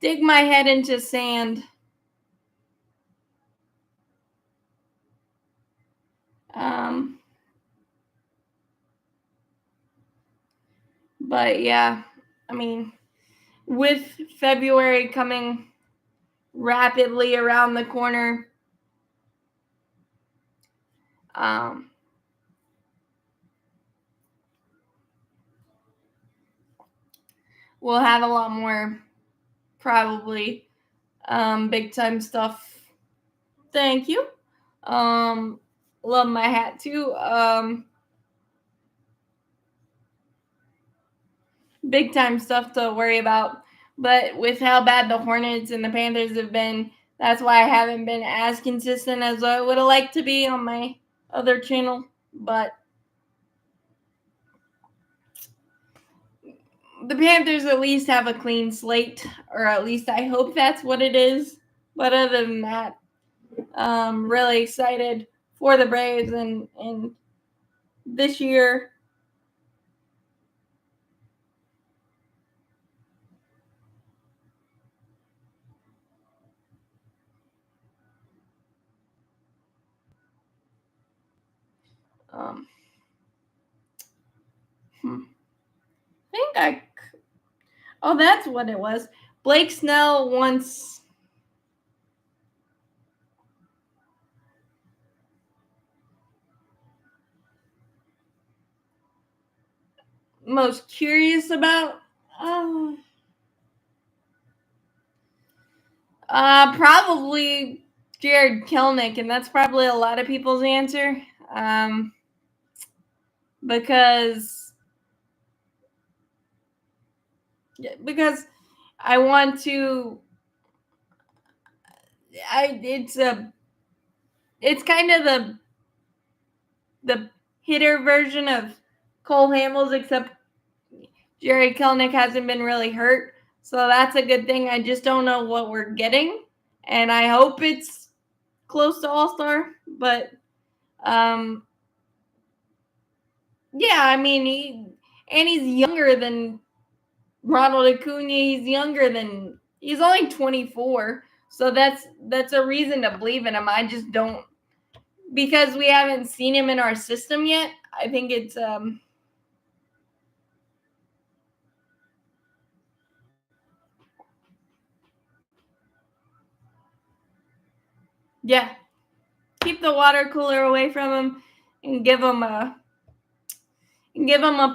head into sand. But yeah, I mean, with February coming rapidly around the corner, we'll have a lot more probably big time stuff. Thank you. Love my hat too. Big time stuff to worry about. But with how bad the Hornets and the Panthers have been, that's why I haven't been as consistent as I would have liked to be on my other channel. But the Panthers at least have a clean slate, or at least I hope that's what it is. But other than that, really excited for the Braves and this year. Um, I think oh, that's what it was. Blake Snell wants most curious about. Oh, probably Jared Kelnick, and that's probably a lot of people's answer. Because because I want to. It's kind of the hitter version of Cole Hamels, except Jerry Kelnick hasn't been really hurt. So that's a good thing. I just don't know what we're getting. And I hope it's close to All-Star. But yeah, I mean, he's younger than Ronald Acuna. He's only 24. So that's a reason to believe in him. I just don't, because we haven't seen him in our system yet. I think it's yeah, keep the water cooler away from him and give him a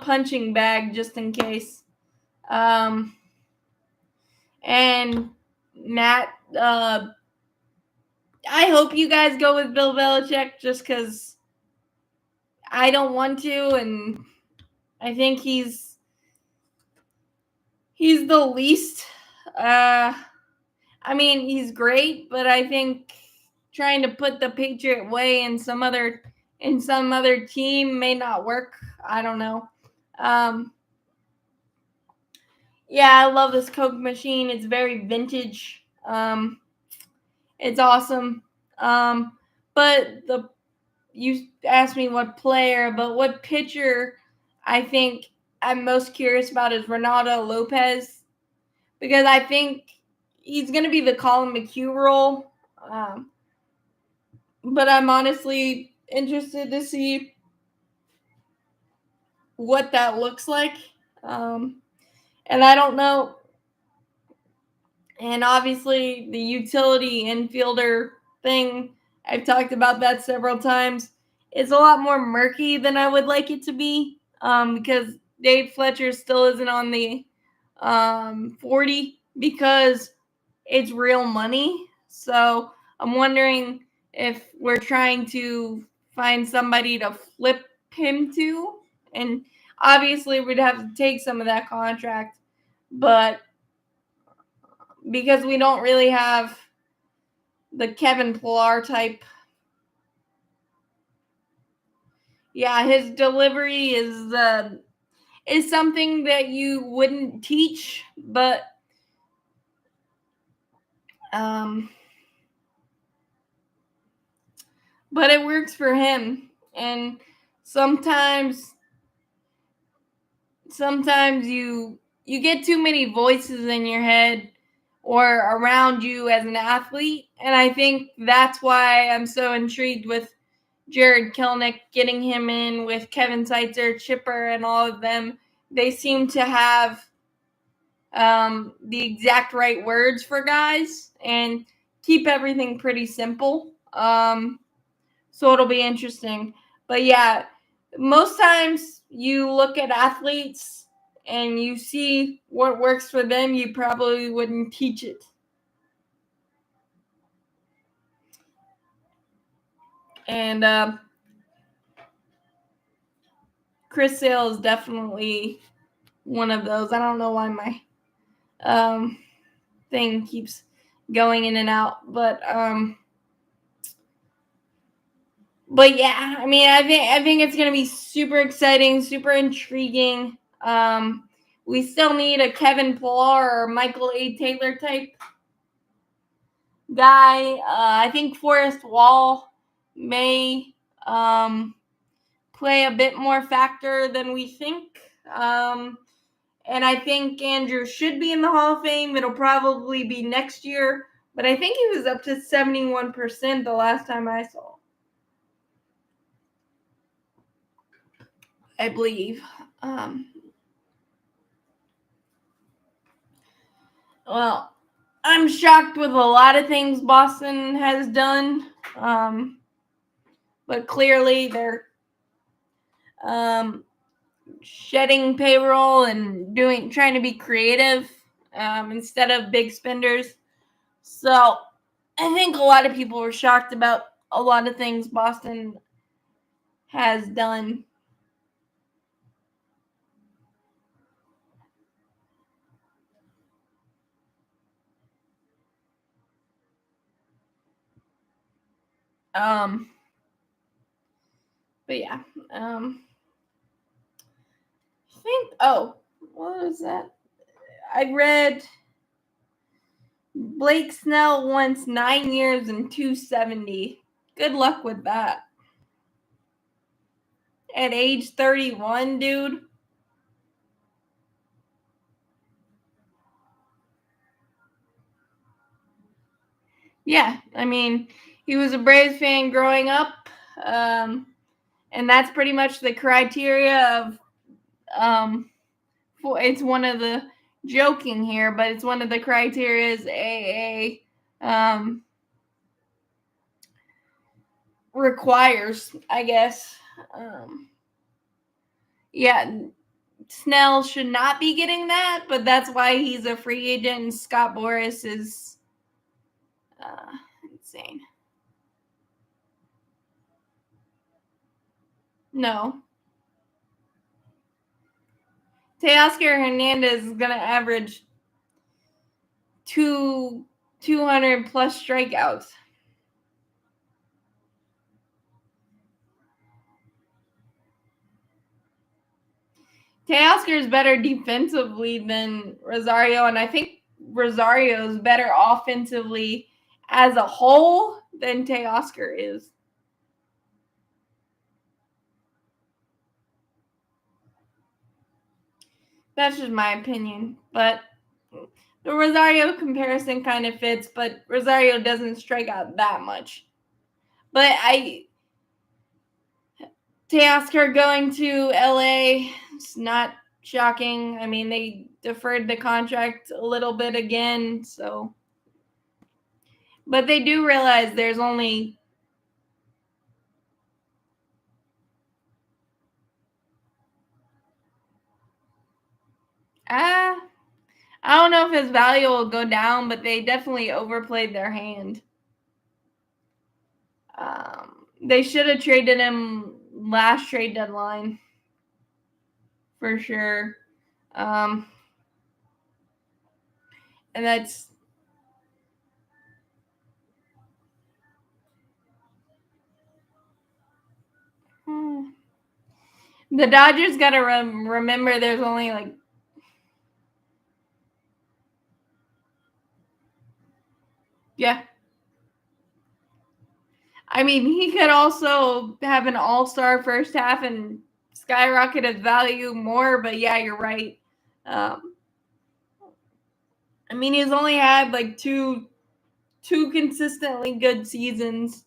punching bag just in case. And Matt, I hope you guys go with Bill Belichick just because I don't want to, and I think he's the least. I mean, he's great, but I think trying to put the Patriot way in some other team may not work. I don't know. Yeah, I love this Coke machine. It's very vintage. It's awesome. But you asked me what player, but what pitcher I think I'm most curious about is Ronaldo Lopez, because I think he's going to be the Colin McHugh role. But I'm honestly interested to see what that looks like. And I don't know. And obviously, the utility infielder thing, I've talked about that several times. It's a lot more murky than I would like it to be, because Dave Fletcher still isn't on the 40 because it's real money. So I'm wondering if we're trying to find somebody to flip him to. And obviously, we'd have to take some of that contract. But because we don't really have the Kevin Pillar type. Yeah, his delivery is something that you wouldn't teach, but it works for him. And sometimes you get too many voices in your head or around you as an athlete, and I think that's why I'm so intrigued with Jared Kelnick, getting him in with Kevin Seitzer, Chipper, and all of them. They seem to have the exact right words for guys and keep everything pretty simple. So it'll be interesting. But yeah, most times you look at athletes and you see what works for them, you probably wouldn't teach it. And Chris Sale is definitely one of those. I don't know why my thing keeps going in and out, but yeah, I mean, I think it's gonna be super exciting, super intriguing. we still need a Kevin Pillar or Michael A. Taylor type guy. I think Forrest Wall may play a bit more factor than we think. And I think Andrew should be in the Hall of Fame. It'll probably be next year, but I think he was up to 71% the last time I saw. I believe. Well, I'm shocked with a lot of things Boston has done, but clearly they're shedding payroll and trying to be creative instead of big spenders. So I think a lot of people were shocked about a lot of things Boston has done. But yeah, I think. Oh, what was that? I read Blake Snell wants 9 years and $270. Good luck with that. At age 31, dude. Yeah, I mean, he was a Braves fan growing up, and that's pretty much the criteria of. It's one of the joking here, but it's one of the criterias AA requires, I guess. Yeah, Snell should not be getting that, but that's why he's a free agent. And Scott Boras is insane. No. Teoscar Hernandez is going to average 200 plus strikeouts. Teoscar is better defensively than Rosario, and I think Rosario is better offensively as a whole than Teoscar is. That's just my opinion, but the Rosario comparison kind of fits, but Rosario doesn't strike out that much. But Teoscar going to LA, it's not shocking. I mean, they deferred the contract a little bit again, so. But they do realize there's only I don't know if his value will go down, but they definitely overplayed their hand. They should have traded him last trade deadline for sure. And that's the Dodgers got to remember there's only like yeah. I mean, he could also have an all-star first half and skyrocket his value more, but yeah, you're right. I mean, he's only had like two consistently good seasons,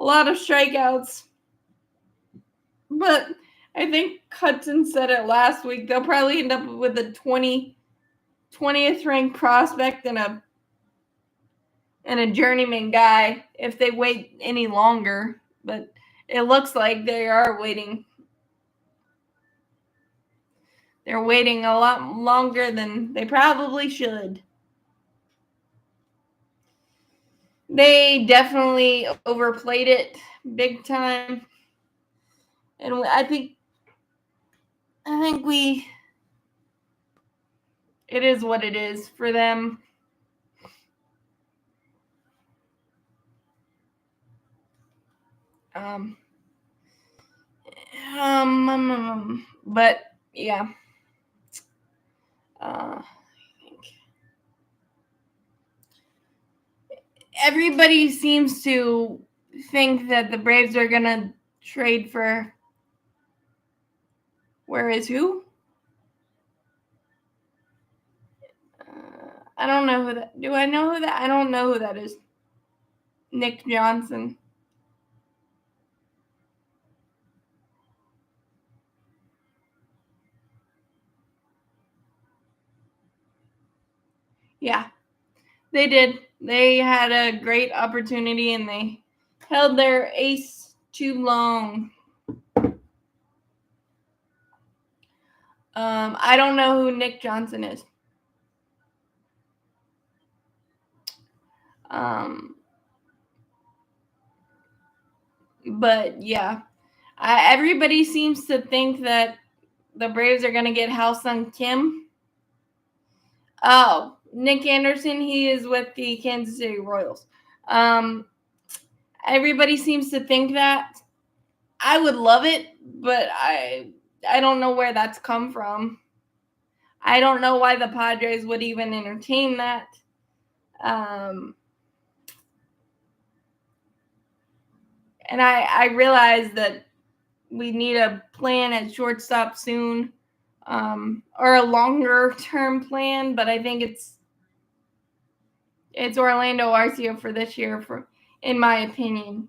a lot of strikeouts. But I think Hudson said it last week. They'll probably end up with a 20th ranked prospect and a journeyman guy if they wait any longer. But it looks like they are waiting. They're waiting a lot longer than they probably should. They definitely overplayed it big time. And I think it is what it is for them. But yeah. I think everybody seems to think that the Braves are gonna trade for. Where is who? I don't know who that. Do I know who that? I don't know who that is. Nick Johnson. Yeah, they did. They had a great opportunity and they held their ace too long. I don't know who Nick Johnson is. But yeah, everybody seems to think that the Braves are going to get Ha-Seong Kim. Oh, Nick Anderson, he is with the Kansas City Royals. Everybody seems to think that. I would love it, but I don't know where that's come from. I don't know why the Padres would even entertain that. And I realize that we need a plan at shortstop soon, or a longer term plan, but I think it's Orlando Arcia for this year, in my opinion.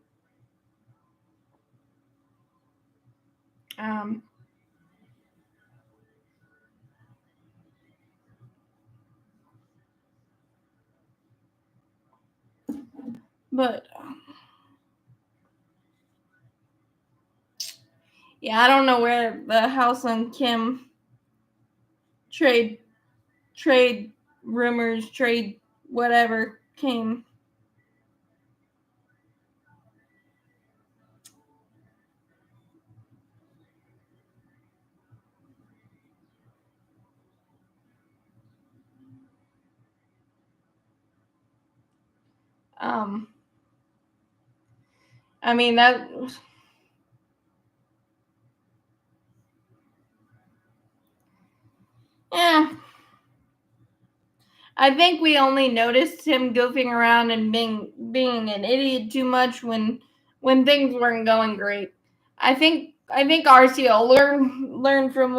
But yeah, I don't know where the Ha-Seong Kim trade rumors, trade whatever came. I mean that. Yeah. I think we only noticed him goofing around and being an idiot too much when things weren't going great. I think Arcia learn from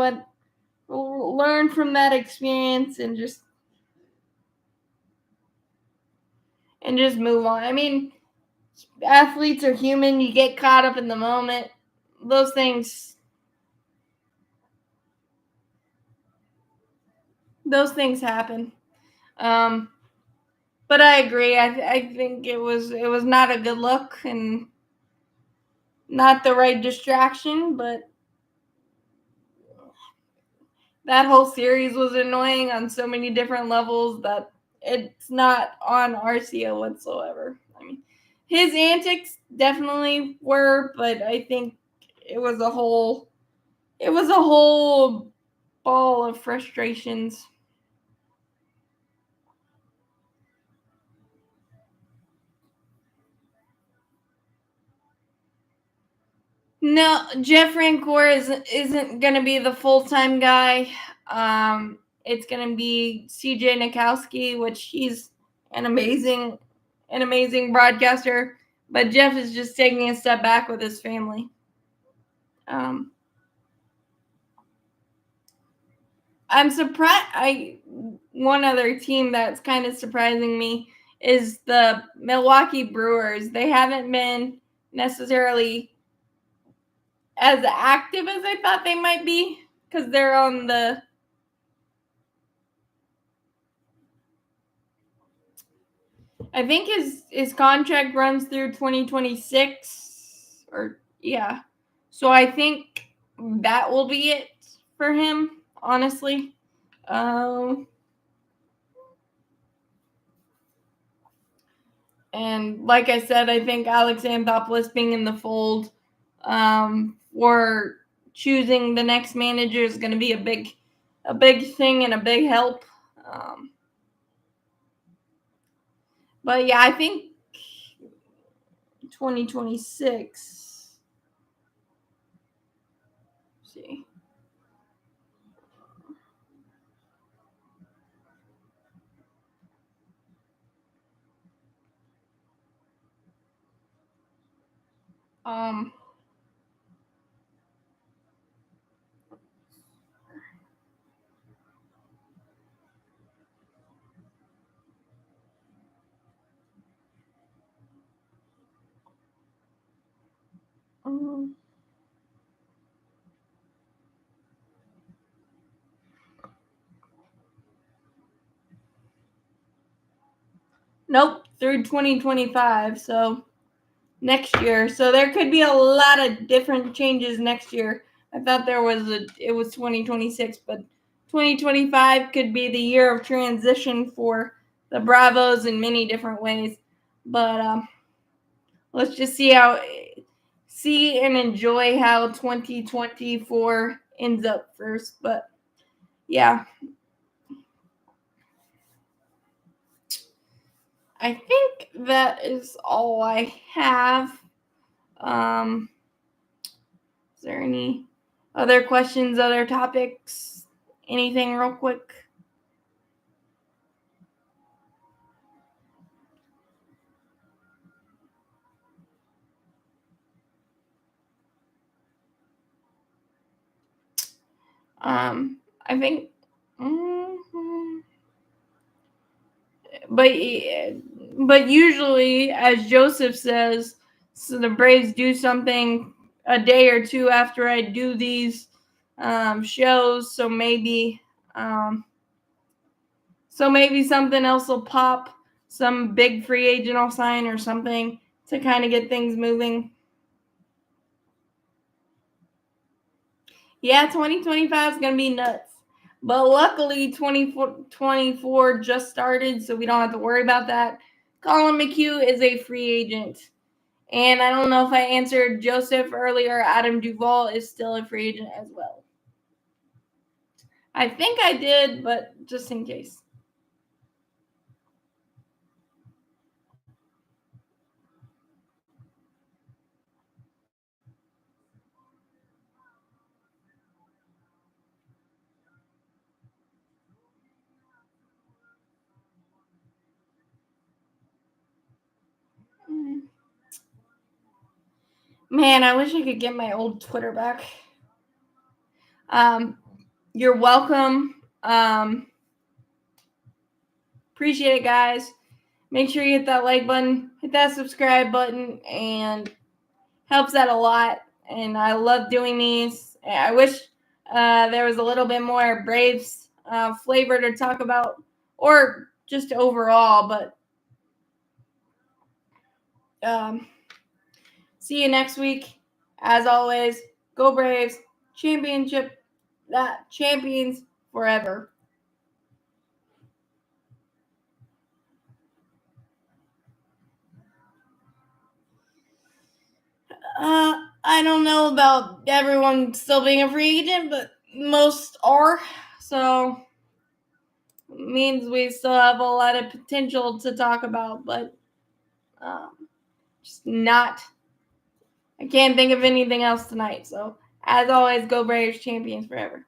that experience and just move on. I mean, athletes are human. You get caught up in the moment. Those things happen. But I agree. I think it was not a good look and not the right distraction, but that whole series was annoying on so many different levels that it's not on Arcia whatsoever. I mean, his antics definitely were, but I think it was a whole ball of frustrations. No, Jeff Rancor isn't going to be the full-time guy. It's going to be CJ Nikowski, which he's an amazing broadcaster, but Jeff is just taking a step back with his family. I'm surprised. One other team that's kind of surprising me is the Milwaukee Brewers. They haven't been necessarily as active as I thought they might be because they're on the. I think his contract runs through 2026, or yeah. So I think that will be it for him, honestly. And like I said, I think Alex Anthopoulos being in the fold for choosing the next manager is going to be a big thing and a big help. But yeah, I think 2026. See. Um, nope, through 2025. So next year. So there could be a lot of different changes next year. I thought it was 2026, but 2025 could be the year of transition for the Bravos in many different ways. But let's just see and enjoy how 2024 ends up first. But yeah, I think that is all I have. Is there any other questions, other topics, anything real quick? I think, but usually, as Joseph says, so the Braves do something a day or two after I do these shows. So maybe something else will pop, some big free agent will sign or something to kind of get things moving. Yeah, 2025 is going to be nuts. But luckily, 2024 just started, so we don't have to worry about that. Colin McHugh is a free agent. And I don't know if I answered Joseph earlier. Adam Duvall is still a free agent as well. I think I did, but just in case. Man, I wish I could get my old Twitter back. You're welcome. Appreciate it, guys. Make sure you hit that like button, hit that subscribe button, and helps out a lot. And I love doing these. I wish there was a little bit more Braves flavor to talk about, or just overall. But see you next week. As always, go Braves! Championship, that champions forever. I don't know about everyone still being a free agent, but most are. So means we still have a lot of potential to talk about, but just not. I can't think of anything else tonight. So as always, go Braves! Champions forever.